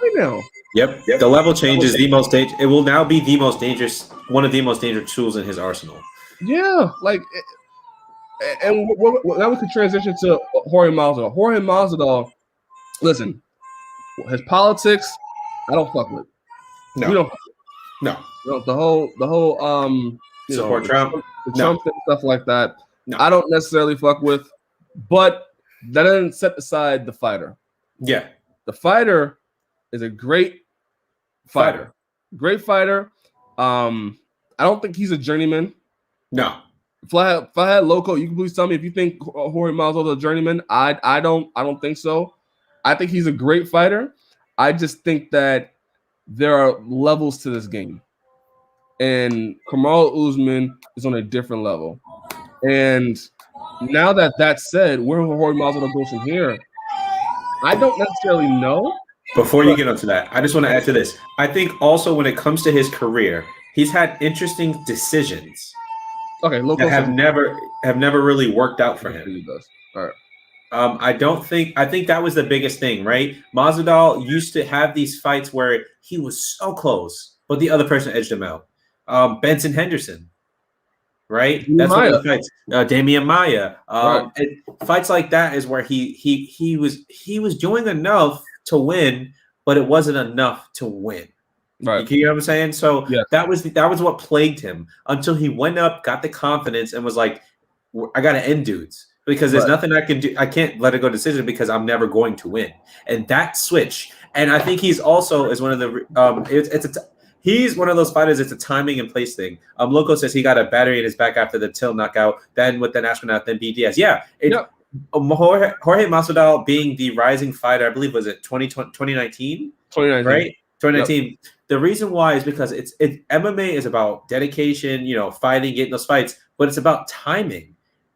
Right now. Yep. The level change is the most dangerous. It will now be the most dangerous, one of the most dangerous tools in his arsenal. Yeah, and now we can transition to Jorge Masvidal. Jorge Masvidal, listen, his politics, I don't fuck with. No. We don't. No. The whole support Trump, Trump and stuff like that. No. I don't necessarily fuck with, but that doesn't set aside the fighter. Yeah, the fighter is a great fighter. Great fighter. I don't think he's a journeyman. No. If I had Loco, you can please tell me if you think Jorge Masvidal is a journeyman. I don't think so. I think he's a great fighter. I just think that there are levels to this game. And Kamaru Usman is on a different level. And now that said, where Jorge Masvidal goes from here, I don't necessarily know. Before you get onto that, I just want to add to this. I think also when it comes to his career, he's had interesting decisions. Okay, that have never really worked out for him. All right. I think that was the biggest thing, right? Masvidal used to have these fights where he was so close, but the other person edged him out. Benson Henderson, right? That's one of the fights. Damian Maia. Fights like that is where he was doing enough to win, but it wasn't enough to win. Right. You know what I'm saying? So that was what plagued him until he went up, got the confidence, and was like, I got to end dudes because there's nothing I can do. I can't let it go decision because I'm never going to win. And that switch. And I think he's also is one of the he's one of those fighters. It's a timing and place thing. Loco says he got a battery in his back after the Till knockout, then with the astronaut, then BDS. Yeah. Jorge Masvidal being the rising fighter, I believe, was it 2019? 2019. Right? 2019. Yep. The reason why is because MMA is about dedication, fighting, getting those fights, but it's about timing.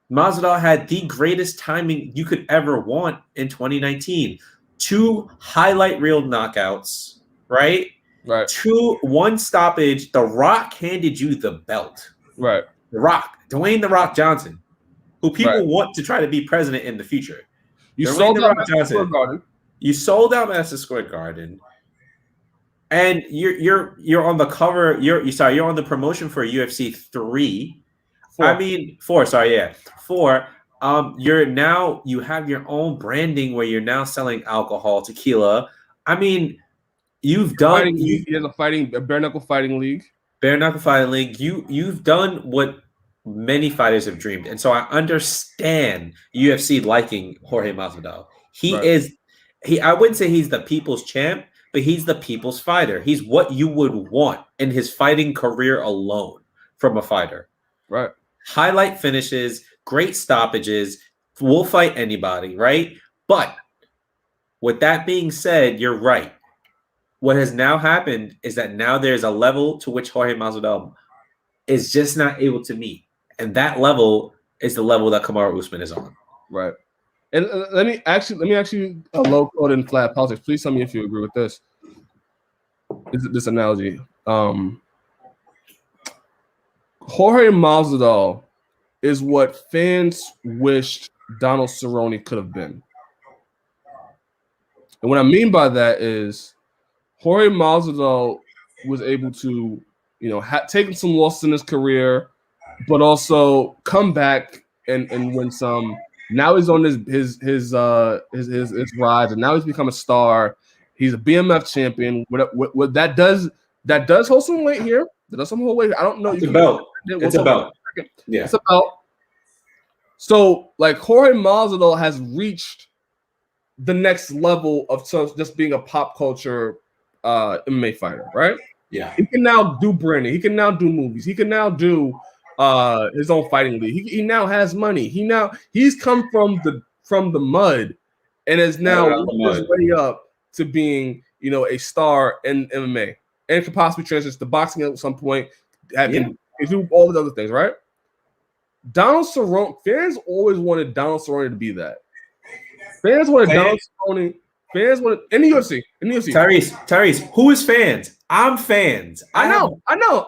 Masvidal had the greatest timing you could ever want in 2019. 2 highlight reel knockouts, right? Right. 1 stoppage. The Rock handed you the belt. Right. The Rock, Dwayne "The Rock" Johnson, who people want to try to be president in the future. You sold out Madison Square Garden. You sold out Madison Square Garden. And you're on the cover. You're on the promotion for UFC 3. 4. I mean 4. Sorry, yeah, 4. You have your own branding where you're now selling alcohol, tequila. I mean, he has a bare knuckle fighting league. Bare knuckle fighting league. You've done what many fighters have dreamed, and so I understand UFC liking Jorge Masvidal. I wouldn't say he's the people's champ, but he's the people's fighter. He's what you would want in his fighting career alone from a fighter. Right. Highlight finishes, great stoppages, will fight anybody, right? But With that being said, you're right. What has now happened is that now there's a level to which Jorge Masvidal is just not able to meet, and that level is the level that Kamaru Usman is on. Right. And let me ask you a low code and flat politics. Please tell me if you agree with this. This analogy. Jorge Masvidal is what fans wished Donald Cerrone could have been. And what I mean by that is Jorge Masvidal was able to, taking some losses in his career, but also come back and win some. Now he's on his rise, and now he's become a star. He's a BMF champion. What that does hold some weight here. That does some hold weight. I don't know. It's a belt. It's a belt. Yeah, it's a belt. So, like, Jorge Masvidal has reached the next level of just being a pop culture MMA fighter, right? Yeah. He can now do branding. He can now do movies. He can now do his own fighting league. He now has money. He's come from the mud and is now worked his way up to being, a star in MMA and could possibly transition to boxing at some point. Can do all the other things, right? Donald Cerrone, fans always wanted Donald Cerrone to be that. Fans wanted Donald Cerrone. Fans wanted in the UFC. Tyriece, who is fans? I'm fans. I know.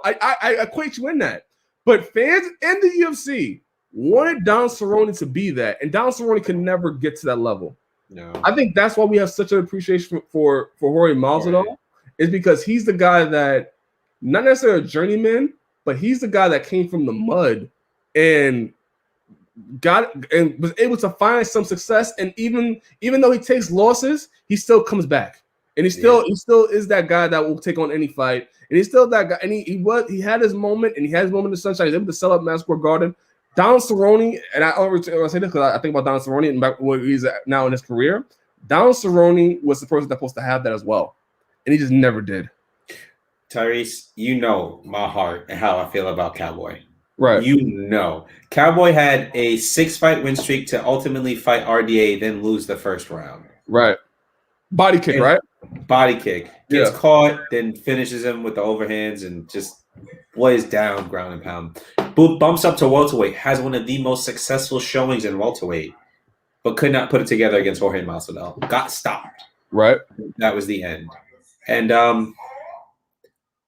I equate you in that. But fans in the UFC wanted Donald Cerrone to be that, and Donald Cerrone could never get to that level. No. I think that's why we have such an appreciation for Jorge Masvidal, is because he's the guy that, not necessarily a journeyman, but he's the guy that came from the mud and was able to find some success. And even though he takes losses, he still comes back. And he still is that guy that will take on any fight. And he's still that guy. And he had his moment, and he had his moment in the sunshine. He's able to sell out Madison Square Garden. Donald Cerrone, and I say this because I think about Donald Cerrone and back where he's at now in his career. Donald Cerrone was the person that's supposed to have that as well. And he just never did. Tyriece, you know my heart and how I feel about Cowboy. Right. Cowboy had a 6-fight win streak to ultimately fight RDA, then lose the first round. Right. Body kick, right? Body kick. Gets caught, then finishes him with the overhands and just lays down ground and pound. Bumps up to welterweight, has one of the most successful showings in welterweight, but could not put it together against Jorge Masvidal. Got stopped. Right. That was the end. And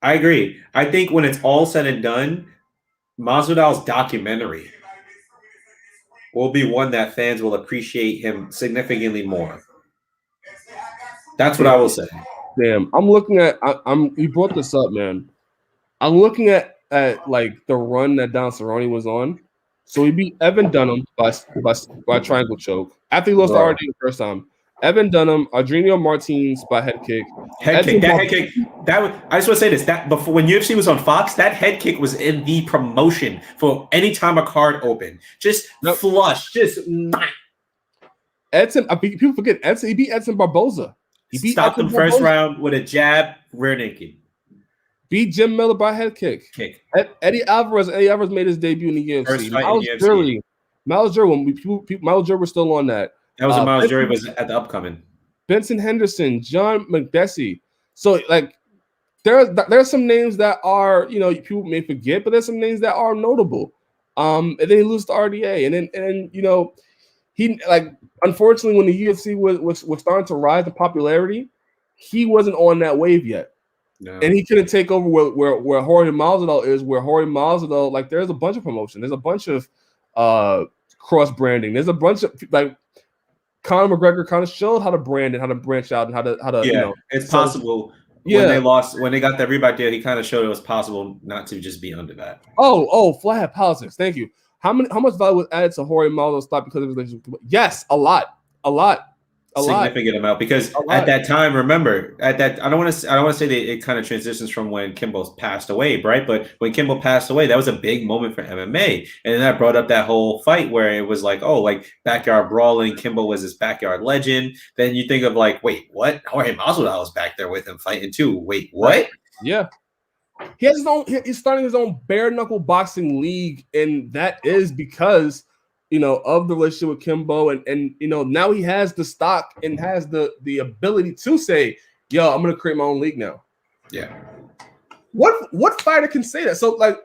I agree. I think when it's all said and done, Masvidal's documentary will be one that fans will appreciate him significantly more. That's what I will say. Damn, I'm looking at. You brought this up, man. I'm looking at like the run that Don Cerrone was on. So he beat Evan Dunham by triangle choke after he lost to RD the first time. Evan Dunham, Adriano Martins by head kick. Head kick. I just want to say this. That before, when UFC was on Fox, that head kick was in the promotion for any time a card opened. Just flush. Just Edson. People forget Edson. He beat Edson Barboza. He beat stopped him first round with a jab, rear naked. Beat Jim Miller by head kick. Eddie Alvarez made his debut in the UFC. First fight in the UFC. Miles Jury, Miles Jury was still on that. That was Miles Jury was at the upcoming. Benson Henderson, John McBessie. So like there's some names that are, people may forget, but there's some names that are notable. And then he loses to RDA. And he unfortunately when the UFC was starting to rise in popularity, he wasn't on that wave yet. No. And he couldn't take over where Jorge Masvidal is, where Jorge Masvidal, there's a bunch of promotion. There's a bunch of cross branding. There's a bunch of Conor McGregor kind of showed how to brand and how to branch out and how to it's possible. When they got that Reebok deal, he kind of showed it was possible not to just be under that. Flat politics. Thank you. How much value was added to Jorge Masvidal's stock because of his relationship? Yes, a lot. Significant amount, because at that time, remember, I don't want to say that it kind of transitions from when Kimbo passed away, right? But when Kimbo passed away, that was a big moment for MMA, and then that brought up that whole fight where it was backyard brawling. Kimbo was this backyard legend. Then you think of wait, what? Jorge Masvidal was back there with him fighting too. Wait, what? Yeah. He's starting his own bare knuckle boxing league, and that is because of the relationship with Kimbo, and now he has the stock and has the ability to say, yo, I'm gonna create my own league now. Yeah. What fighter can say that? So like,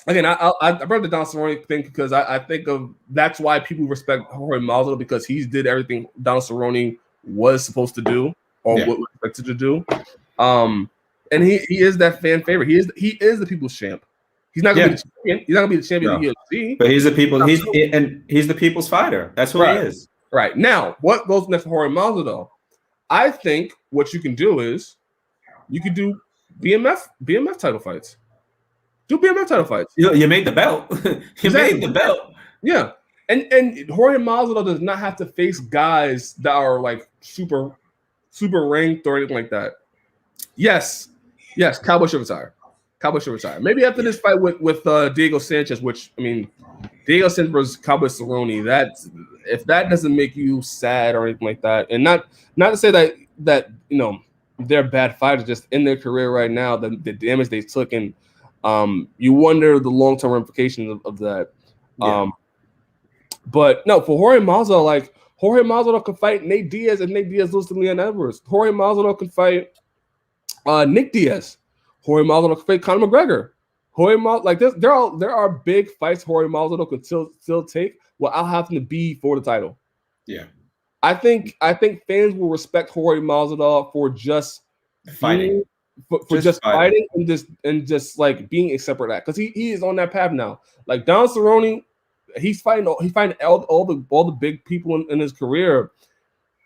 again, I brought the Don Cerrone thing because I think of that's why people respect Jorge Masvidal, because he did everything Don Cerrone was supposed to do or what was expected to do. And he is that fan favorite. He is the people's champ. He's not gonna be the champion. He's not gonna be the champion of the UFC. But he's the people. He's the people's fighter. That's who he is. Right now, what goes next for Jorge Masvidal? I think what you can do is you can do BMF title fights. Do BMF title fights. You made the belt. You made the belt. Yeah, and Jorge Masvidal does not have to face guys that are like super ranked or anything like that. Yes, Cowboy should retire. Maybe after this fight with Diego Sanchez, which I mean, Diego Sanchez versus Cowboy Cerrone. If that doesn't make you sad or anything like that, and not to say that they're bad fighters, just in their career right now, the damage they took, and you wonder the long-term ramifications of that. Yeah. But no, for Jorge Masvidal, like Jorge Masvidal can fight Nate Diaz, and Nate Diaz loses to Leon Edwards. Jorge Masvidal can fight Nick Diaz. Jorge Masvidal can fight Conor McGregor. Jorge Masvidal, like this, there are big fights Jorge Masvidal can still take without having to be for the title. Yeah, I think fans will respect Jorge Masvidal for just fighting, for just fighting and just like being a separate act, because he is on that path now. Like Don Cerrone, he's fighting all the big people in his career.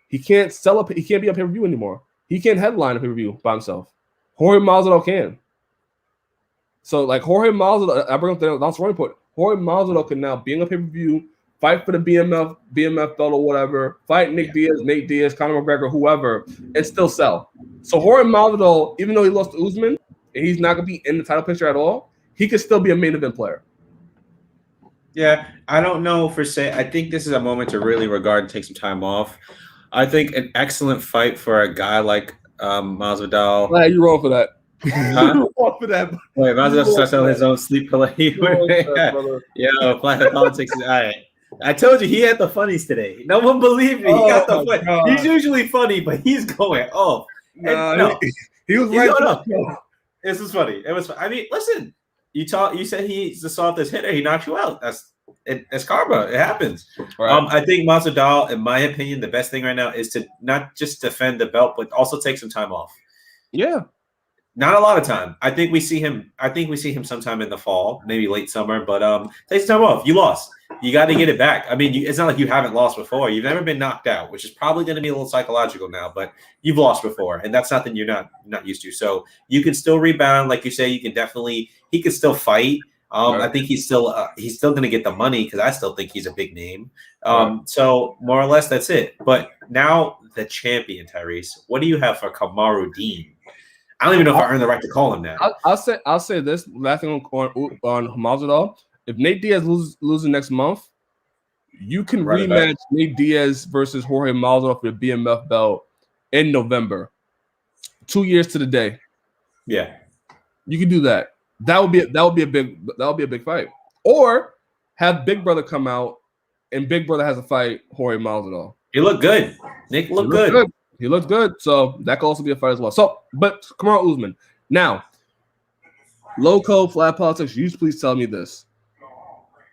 He can't he can't be on pay-per-view anymore. He can't headline a pay-per-view by himself. Jorge Masvidal can. So like Jorge Masvidal, I bring up the Don Cerrone point. Jorge Masvidal can now be on a pay-per-view, fight for the BMF belt or whatever, fight Nate Diaz, Conor McGregor, whoever, and still sell. So Jorge Masvidal, even though he lost to Usman and he's not gonna be in the title picture at all, he could still be a main event player. Yeah, I don't know for say. I think this is a moment to really regard and take some time off. I think an excellent fight for a guy like Masvidal. Well, you wrong for that. Huh? You wrong for that. Wait, Masvidal starts on his own sleep play. Yeah, politics. All right. I told you he had the funnies today. No one believed me. He got the funny. He's usually funny, but he's going off. No, he was right. This was funny. It was. I mean, listen. You said he's the softest hitter. He knocks you out. That's karma. It happens. Right. I think Masvidal, in my opinion, the best thing right now is to not just defend the belt, but also take some time off. Yeah. Not a lot of time. I think we see him sometime in the fall, maybe late summer, but take some time off. You lost. You got to get it back. I mean, it's not like you haven't lost before. You've never been knocked out, which is probably going to be a little psychological now, but you've lost before, and that's something you're not used to. So you can still rebound, like you say. He can still fight. Right. I think he's still going to get the money, because I still think he's a big name. So more or less, that's it. But now the champion, Tyreece, what do you have for Kamaru Dean? I don't even know if I earned the right to call him that. I'll say this last thing on Masvidal. If Nate Diaz loses next month, you can rematch Nate Diaz versus Jorge Masvidal for the BMF belt in November. 2 years to the day. Yeah, you can do that. That would be a big fight. Or have Big Brother come out and Big Brother has a fight Jorge Masvidal. He looked good. Nick looked good. He looked good. So that could also be a fight as well. So, but Kamaru Usman. Now, low flat politics, you please tell me this.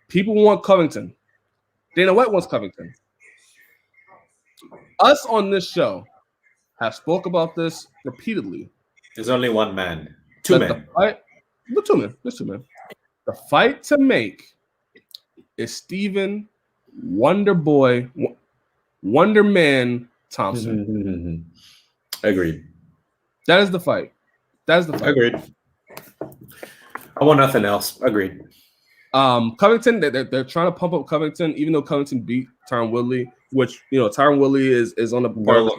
People want Covington. Dana White wants Covington. Us on this show have spoke about this repeatedly. There's only one man. Two men. There's two men. The fight to make is Stephen Wonder Man Thompson. Agreed. That is the fight. Agreed. I want nothing else. Agreed. Covington, they're trying to pump up Covington, even though Covington beat Tyron Woodley, which Tyron Woodley is on the part.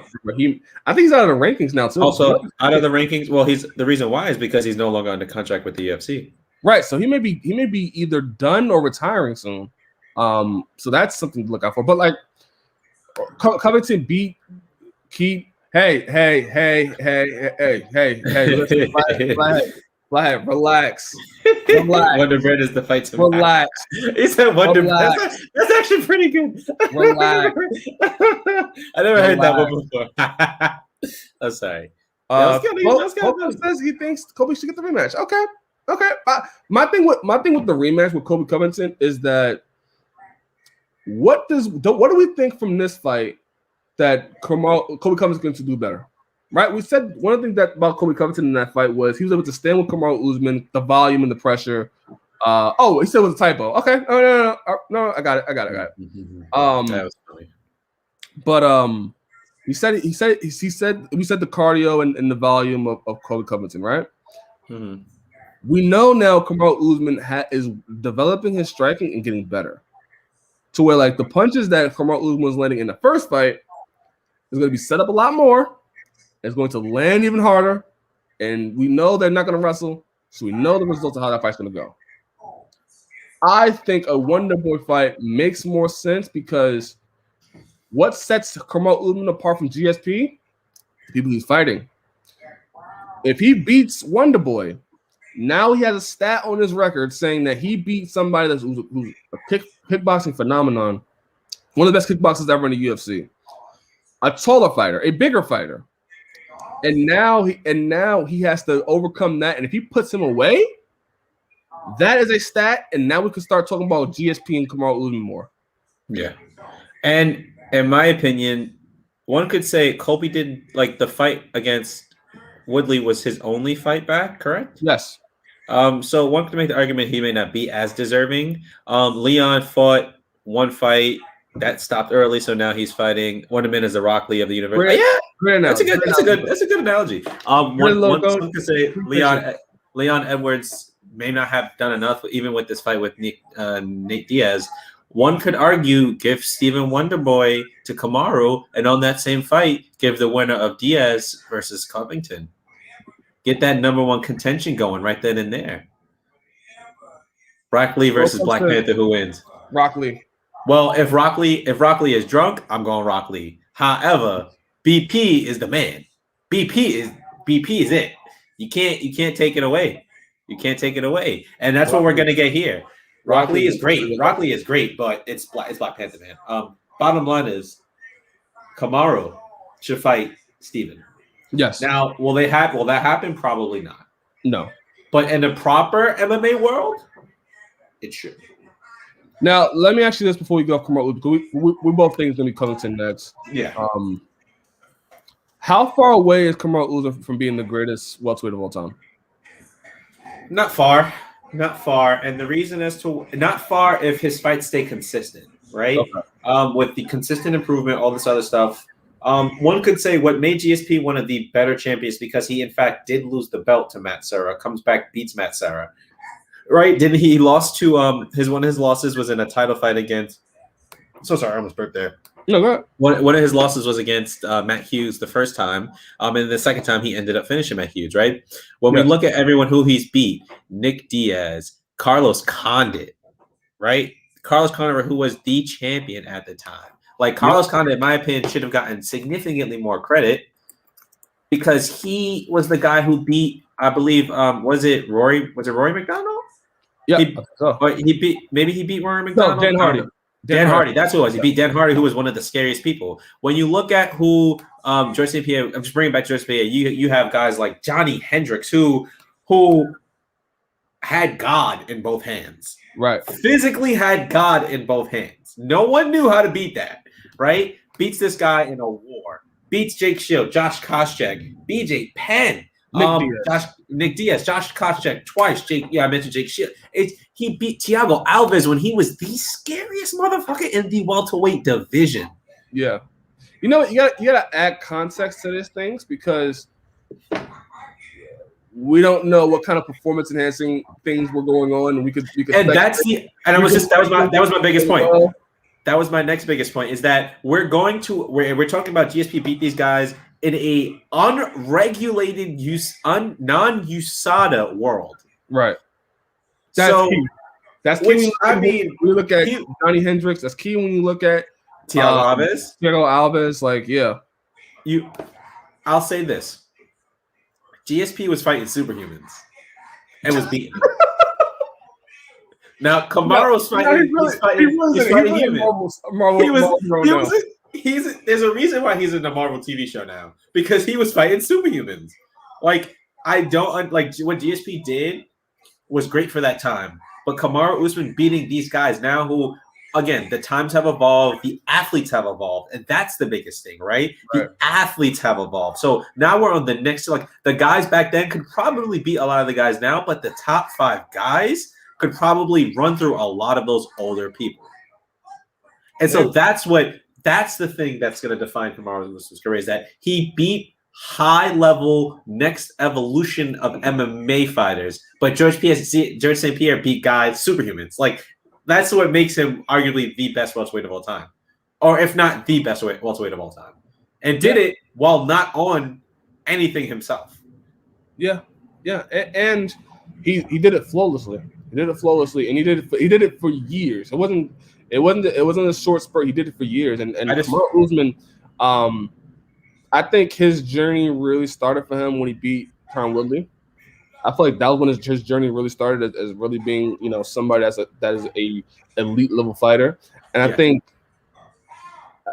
I think he's out of the rankings now too. Also out of the rankings. Well, the reason why is because he's no longer under contract with the UFC. Right. So he may be either done or retiring soon. So that's something to look out for. But like Covington beat Keith. Hey. Listen, Like, relax. Relax. Wonder Bread is the fight to Relax. He said Wonder Bread. Relax. That's actually pretty good. Relax. I never heard that one before. I'm sorry. Kobe says he thinks Kobe should get the rematch. Okay. My thing with the rematch with Kobe Covington is that what do we think from this fight that Kobe Covington's going to do better? Right? We said one of the things that about Kobe Covington in that fight was he was able to stand with Kamaru Usman, the volume and the pressure. He said it was a typo. Okay. No, I got it. That was funny. But we said the cardio and the volume of Kobe Covington, right? Mm-hmm. We know now Kamaru Usman is developing his striking and getting better. To where like the punches that Kamaru Usman was landing in the first fight is going to be set up a lot more. It's going to land even harder, and we know they're not going to wrestle, so we know the results of how that fight's going to go. I think a Wonder Boy fight makes more sense because what sets Kamaru Usman apart from GSP? The people he's fighting. If he beats Wonder Boy, now he has a stat on his record saying that he beat somebody who's a kickboxing phenomenon, one of the best kickboxers ever in the UFC, a taller fighter, a bigger fighter. And now he has to overcome that. And if he puts him away, that is a stat. And now we can start talking about GSP and Kamaru Usman more. Yeah. And in my opinion, one could say Colby did like the fight against Woodley was his only fight back, correct? Yes. So one could make the argument he may not be as deserving. Leon fought one fight that stopped early, so now he's fighting Wonderman as the Rock Lee of the universe. That's a good analogy. One could say Leon Edwards may not have done enough, even with this fight with Nate Diaz. One could argue give Stephen Wonderboy to Kamaru, and on that same fight, give the winner of Diaz versus Covington. Get that number one contention going right then and there. Rock Lee versus Black Panther, who wins? Rock Lee. Well, if Rock Lee is drunk, I'm going Rock Lee. However, BP is the man. BP is it. You can't take it away. You can't take it away, and that's what we're gonna get here. Rock Lee is great. Rock Lee is great, but it's Black Panther, man. Bottom line is, Kamaru should fight Steven. Yes. Now, will that happen? Probably not. No. But in the proper MMA world, it should. Now, let me ask you this before we go off Kamaru. We both think it's going to be Covington next. Yeah. How far away is Kamaru Usman from being the greatest welterweight of all time? Not far. And the reason as to not far if his fights stay consistent, right? Okay. With the consistent improvement, all this other stuff. One could say what made GSP one of the better champions because he, in fact, did lose the belt to Matt Serra, comes back, beats Matt Serra. Right? Didn't he lost to one of his losses was in a title fight against so sorry, I almost burped there. No, go ahead. One of his losses was against Matt Hughes the first time. And the second time he ended up finishing Matt Hughes, right? When we look at everyone who he's beat, Nick Diaz, Carlos Condit, right? Carlos Condit, who was the champion at the time. Like Carlos Condit, in my opinion, should have gotten significantly more credit because he was the guy who beat, I believe, was it Rory McDonald? Yeah. He beat Rory McDonald. No, Dan Hardy. Dan Hardy, that's who it was. He beat Dan Hardy, who was one of the scariest people. When you look at who George St. Pierre, I'm just bringing back George St. Pierre, you have guys like Johnny Hendricks who had God in both hands. Right. Physically had God in both hands. No one knew how to beat that, right? Beats this guy in a war. Beats Jake Shield, Josh Koscheck, BJ Penn, Nick Diaz, Josh Koscheck twice. I mentioned Jake Shield. He beat Thiago Alves when he was the scariest motherfucker in the welterweight division. Yeah. You know, you gotta add context to these things because we don't know what kind of performance enhancing things were going on, and we could. And that was my biggest point. That was my next biggest point is that we're talking about GSP beat these guys in a unregulated non-USADA world. Right. That's key. When you look at Johnny Hendricks. That's key when you look at Thiago Alves. Like, yeah. I'll say this. GSP was fighting superhumans. and was beaten. Now Kamaru's fighting. He's fighting human. There's a reason why he's in the Marvel TV show now, because he was fighting superhumans. Like, I don't like what GSP did was great for that time, but Kamaru Usman beating these guys now, who, again, the times have evolved, the athletes have evolved, and that's the biggest thing, right? The athletes have evolved. So now we're on the next. Like, the guys back then could probably beat a lot of the guys now, but the top 5 guys could probably run through a lot of those older people. And so that's the thing that's going to define Kamaru Usman's career, is that he beat high-level next evolution of MMA fighters, but George St. Pierre beat guys, superhumans. Like, that's what makes him arguably the best welterweight of all time, or if not the best welterweight of all time, and did it while not on anything himself. Yeah, and he did it flawlessly. He did it flawlessly, and he did it for years. It wasn't a short spurt. He did it for years. And Kamaru Usman, I think his journey really started for him when he beat Tyron Woodley. I feel like that was when his journey really started as really being, somebody that is a elite level fighter. And I think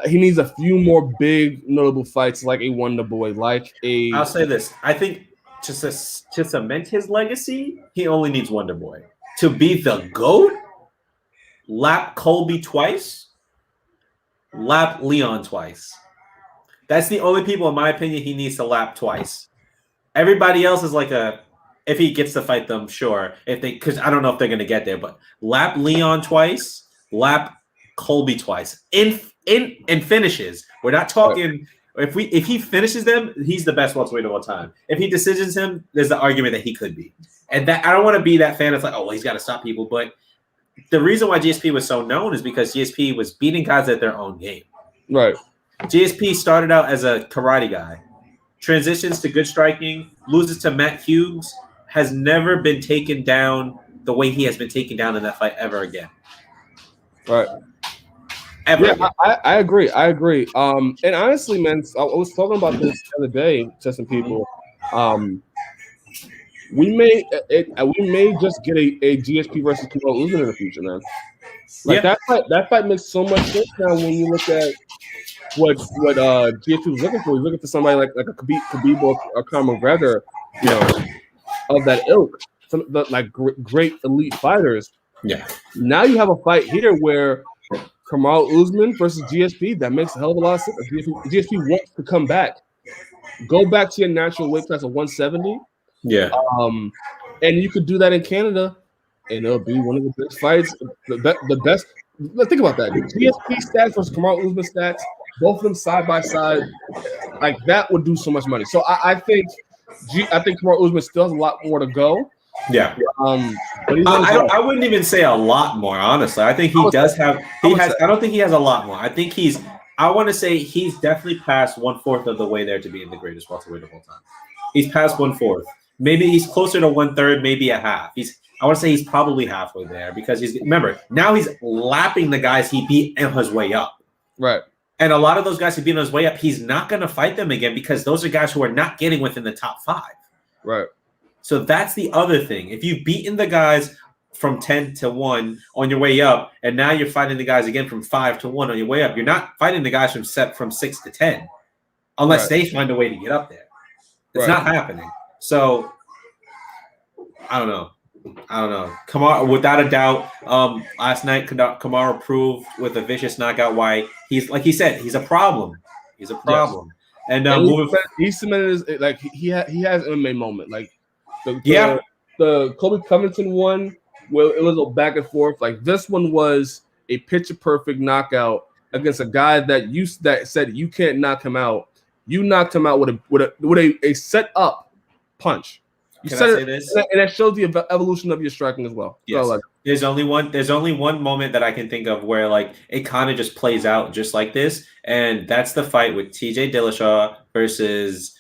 he needs a few more big notable fights, like a Wonder Boy, I'll say this. I think to cement his legacy, he only needs Wonder Boy. To be the GOAT, lap Colby twice, lap Leon twice. That's the only people, in my opinion, he needs to lap twice. Everybody else is like if he gets to fight them, sure. Because I don't know if they're going to get there, but lap Leon twice, lap Colby twice. In finishes. We're not talking. If he finishes them, he's the best welterweight of all time. If he decisions him, there's the argument that he could be. And that I don't want to be that fan that's like, oh, well, he's got to stop people. But the reason why GSP was so known is because GSP was beating guys at their own game. Right. GSP started out as a karate guy, transitions to good striking, loses to Matt Hughes, has never been taken down the way he has been taken down in that fight ever again. Right. I agree. And honestly, man, I was talking about this the other day to some people. We may just get a GSP versus Kamaru Usman in the future, man. Like that fight makes so much sense now when you look at what GSP was looking for. He's looking for somebody like a Khabib or Conor McGregor, of that ilk, great elite fighters. Yeah. Now you have a fight here where Kamaru Usman versus GSP, that makes a hell of a lot of sense. GSP wants to come back. Go back to your natural weight class of 170. Yeah. And you could do that in Canada, and it'll be one of the best fights. The best. Think about that. GSP stats versus Kamaru Usman stats, both of them side by side, like that would do so much money. So I think Kamaru Usman still has a lot more to go. Yeah. But I wouldn't even say a lot more, honestly. I think he does have. I don't think he has a lot more. I think I want to say he's definitely past 1/4 of the way there to being the greatest welterweight of all time. He's past 1/4. Maybe he's closer to 1/3, maybe a half. I want to say he's probably halfway there, because remember, now he's lapping the guys he beat on his way up. Right. And a lot of those guys he beat on his way up, he's not going to fight them again, because those are guys who are not getting within the top 5. Right. So that's the other thing. If you've beaten the guys from 10 to 1 on your way up, and now you're fighting the guys again from 5 to 1 on your way up, you're not fighting the guys from 6 to 10, unless they find a way to get up there. It's not happening. So I don't know. Kamaru, without a doubt, last night Kamaru proved with a vicious knockout why he's, like he said, he's a problem. He's a problem. Yes. And he cemented his, like he has MMA moment. Like the Colby Covington one, well, it was a back and forth. Like this one was a picture perfect knockout against a guy that said you can't knock him out. You knocked him out with a set up punch. Can I say this? And that shows the evolution of your striking as well. Yes. So, there's only one moment that I can think of where like it kind of just plays out just like this, and that's the fight with TJ Dillashaw versus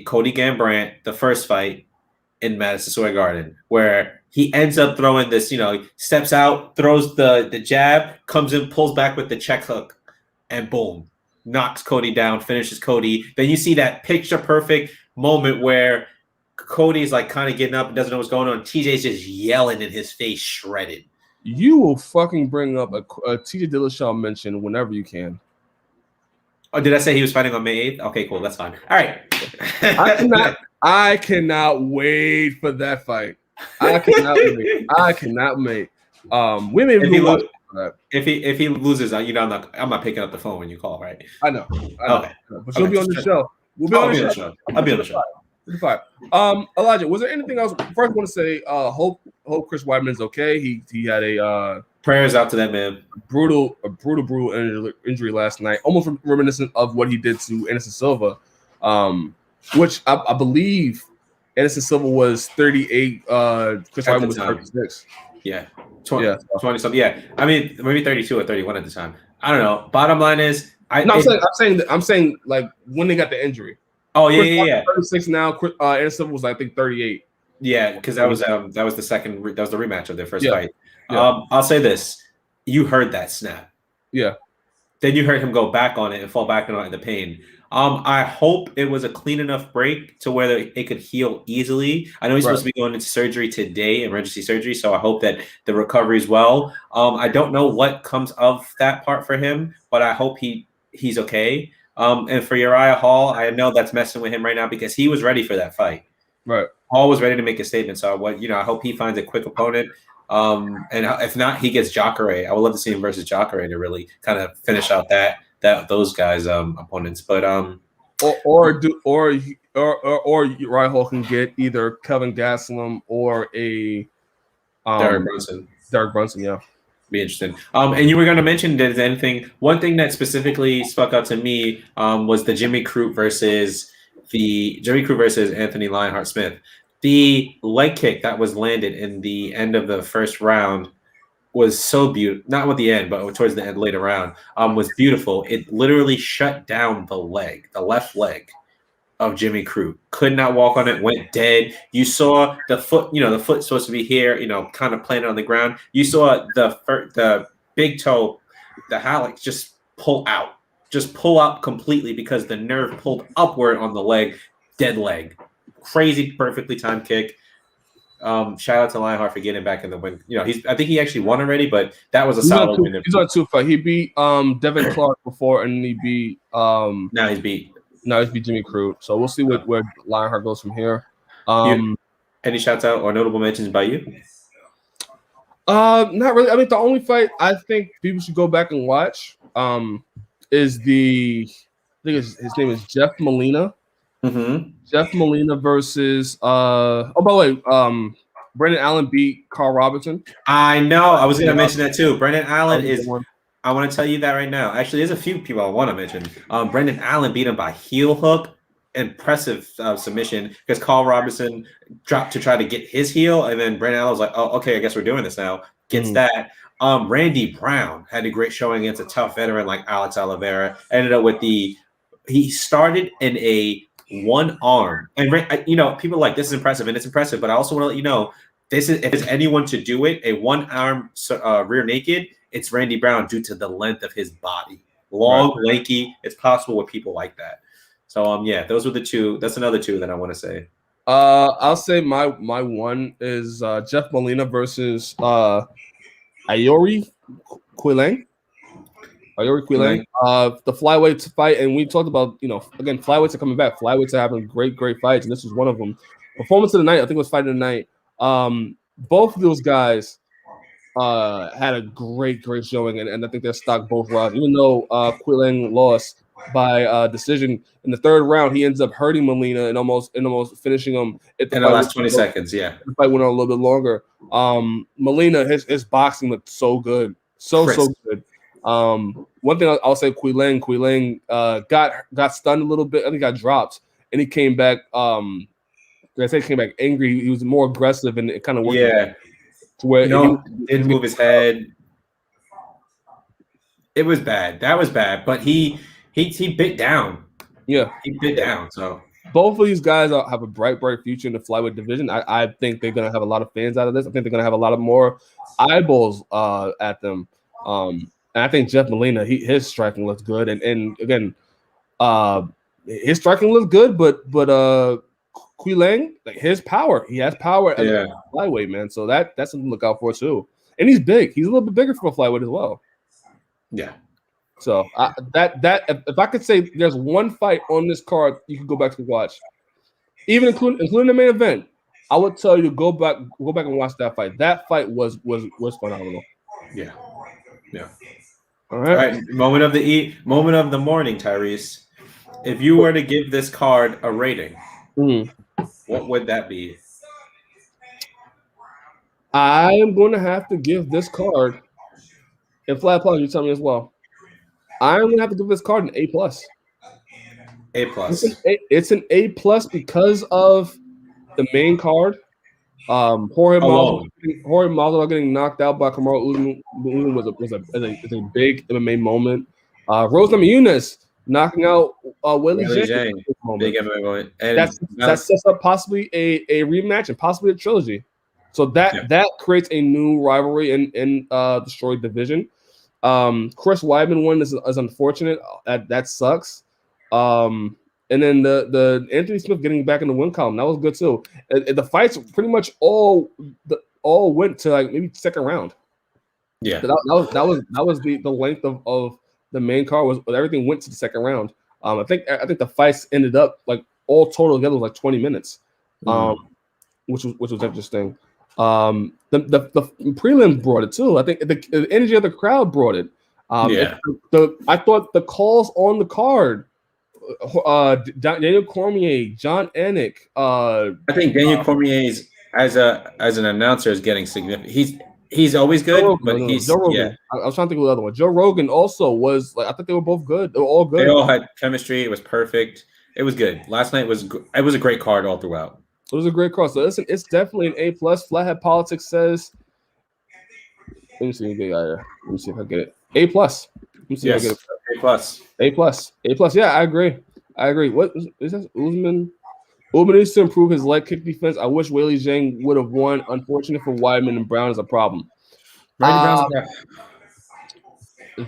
Cody Garbrandt, the first fight in Madison Square Garden, where he ends up throwing this, steps out, throws the jab, comes in, pulls back with the check hook, and boom, knocks Cody down, finishes Cody. Then you see that picture perfect moment where Cody's like kind of getting up and doesn't know what's going on. TJ's just yelling in his face, shredded. You will fucking bring up a TJ Dillashaw mention whenever you can. Oh, did I say he was fighting on May 8th? Okay, cool. That's fine. All right. I cannot wait for that fight. I cannot wait. We may even watch that. If he loses, I'm not picking up the phone when you call, right? I know. Okay. But you'll be on the show. We'll be on the show. I'll be on the show. Fine. Elijah, was there anything else? First, I want to say, hope Chris Weidman's okay. He had a prayers out to that man. Brutal injury last night, almost reminiscent of what he did to Anderson Silva, which I believe Anderson Silva was 38. Chris Weidman was 36. Yeah, 20 something. Yeah, I mean maybe 32 or 31 at the time. I don't know. Bottom line is, I'm saying like when they got the injury. Oh yeah. 36 now. Anderson Silva was I think 38. Yeah, because that was the rematch of their first fight. Yeah. I'll say this: you heard that snap. Yeah. Then you heard him go back on it and fall back on it in the pain. I hope it was a clean enough break to where it could heal easily. I know he's supposed to be going into surgery today, emergency surgery, so I hope that the recovery is well. I don't know what comes of that part for him, but I hope he's okay. And for Uriah Hall, I know that's messing with him right now because he was ready for that fight. Right. Hall was ready to make a statement. So I hope he finds a quick opponent. And if not, he gets Jacare. I would love to see him versus Jacare to really kind of finish out those guys' opponents. But or Uriah Hall can get either Kelvin Gastelum or a Derek Brunson. Derek Brunson, yeah. Be interesting. And you were going to mention one thing that specifically stuck out to me was the Jimmy Crute versus Anthony Lionheart Smith. The leg kick that was landed in the end of the first round was so beautiful. Not with the end, but towards the end later round, was beautiful. It literally shut down the left leg of Jimmy Crute. Could not walk on it, went dead. You saw the foot, the foot's supposed to be here, kind of planted on the ground. You saw the big toe, the hallux just pull out completely because the nerve pulled upward on the leg, dead leg. Crazy, perfectly timed kick. Shout out to Lionheart for getting back in the win. I think he actually won already, but that was a solid win. He's on 2 fights. He beat Devin Clark before, and he beat now he's beat Jimmy Crute. So we'll see where Lionheart goes from here. Any shouts out or notable mentions by you? Not really. I mean, the only fight I think people should go back and watch is his name is Jeff Molina. Mm-hmm. Jeff Molina versus by the way, Brendan Allen beat Carl Robinson. I know. I was going to mention that too. Brendan Allen is. I want to tell you that right now. Actually, there's a few people I want to mention. Brendan Allen beat him by heel hook. Impressive submission because Carl Robinson dropped to try to get his heel, and then Brendan Allen was like, "Oh, okay, I guess we're doing this now." Gets that. Randy Brown had a great showing against a tough veteran like Alex Oliveira. Ended up with he started in a one arm, and people are like, this is impressive, and it's impressive. But I also want to let you know, if there's anyone to do it, a one arm rear naked, it's Randy Brown due to the length of his body, long, lanky. It's possible with people like that. So those were the two. That's another two that I want to say. I'll say my one is Jeff Molina versus Ayori Quilang. The flyweights fight, and we talked about, again, flyweights are coming back. Flyweights are having great fights, and this was one of them. Performance of the night, I think it was fight of the night. Both of those guys had a great showing, and I think their stock both rounds. Even though Quilang lost by decision in the third round, he ends up hurting Molina and almost finishing him in the last 20 seconds. Yeah, the fight went on a little bit longer. Molina, his boxing looked so good, so good. One thing I'll say, Quilang got stunned a little bit. I think got dropped, and he came back. He came back angry. He was more aggressive, and it kind of worked. Yeah, to where didn't move his head. It was bad. That was bad. But he bit down. Yeah, he bit down. So both of these guys have a bright future in the flyweight division. I think they're gonna have a lot of fans out of this. I think they're gonna have a lot of more eyeballs at them. And I think Jeff Molina, his striking looks good, and again, his striking looks good, but Kui Lang, like his power, he has power as Yeah. a flyweight, man. So that's something to look out for too. And he's big. He's a little bit bigger for a flyweight as well. Yeah. So if I could say there's one fight on this card you can go back to watch, even including the main event, I would tell you to go back and watch that fight. That fight was phenomenal. Yeah. Yeah. All right. Moment of the morning, Tyreece. If you were to give this card a rating, what would that be? I am going to have to give this card, and Flat Plus, you tell me as well. I'm going to have to give this card an A+. A+. It's an A+ because of the main card. Jorge Masvidal getting knocked out by Kamaru Usman was a big MMA moment. Rose Namajunas knocking out Weili Zhang. Big MMA moment. And that sets up possibly a rematch and possibly a trilogy. So that creates a new rivalry in the Detroit division. Chris Weidman one is unfortunate. That sucks. And then the Anthony Smith getting back in the win column, that was good too. And the fights pretty much all went to like maybe second round. Yeah, so that was the length of the main card was everything went to the second round. I think the fights ended up like all total together was like 20 minutes, which was interesting. The prelim brought it too. I think the energy of the crowd brought it. I thought the calls on the card. Daniel Cormier, John Anik. I think Daniel Cormier as an announcer is getting significant. He's always good, he's Joe Rogan. Yeah. I was trying to think of the other one. Joe Rogan also was like I thought they were both good. They were all good. They all had chemistry. It was perfect. It was good. Last night was a great card all throughout. It was a great card. So listen, it's definitely an A+. Flathead Politics says. Let me see if I get it. A+. Let me see if I get it. A+. Yeah, I agree. What is this? Usman needs to improve his leg kick defense. I wish Weili Zhang would have won. Unfortunate for Weidman and Brown is a problem.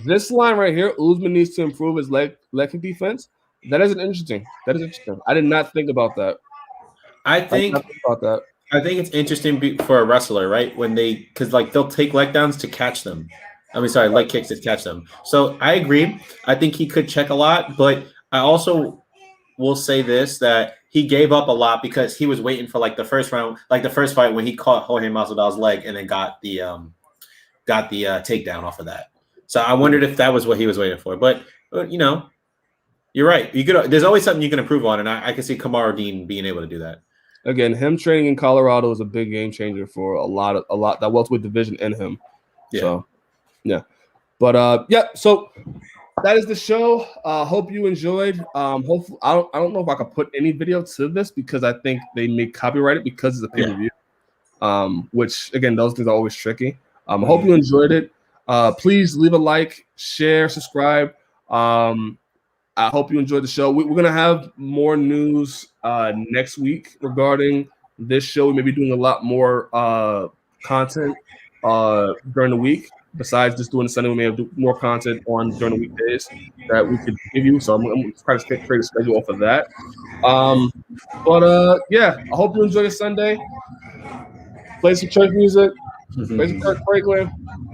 This line right here, Usman needs to improve his leg kick defense. That is interesting. I did not think about that. I think it's interesting for a wrestler, right? When because they'll take leg downs to catch them. Leg kicks to catch them. So I agree. I think he could check a lot, but I also will say this, that he gave up a lot because he was waiting for the first round, the first fight when he caught Jorge Masvidal's leg and then got the takedown off of that. So I wondered if that was what he was waiting for. But you're right. There's always something you can improve on, and I can see Kamaru Dean being able to do that. Again, him training in Colorado is a big game changer for a lot that welterweight division and him. Yeah. So, yeah. But so that is the show. Hope you enjoyed. Hopefully, I don't know if I can put any video to this because I think they may copyright it because it's a pay-per-view. Which again, those things are always tricky. Hope you enjoyed it. Please leave a like, share, subscribe. I hope you enjoyed the show. We're going to have more news next week regarding this show. We may be doing a lot more content during the week. Besides just doing the Sunday, we may have more content during the weekdays that we could give you. So I'm going to try to create a schedule off of that. I hope you enjoy the Sunday. Play some church music. Play some Kirk Franklin.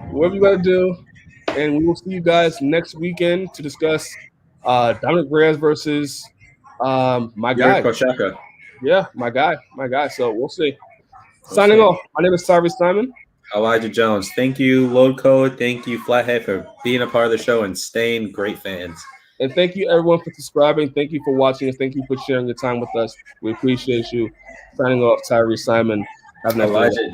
Whatever you got to do. And we will see you guys next weekend to discuss Dominic Reyes versus my guy. Koshaka. Yeah, my guy. So we'll see. Signing off. My name is Tyriece Simon. Elijah Jones. Thank you, Load Code. Thank you, Flathead, for being a part of the show and staying great fans. And thank you, everyone, for subscribing. Thank you for watching us. Thank you for sharing your time with us. We appreciate you. Signing off, Tyriece Simon. Have a nice day.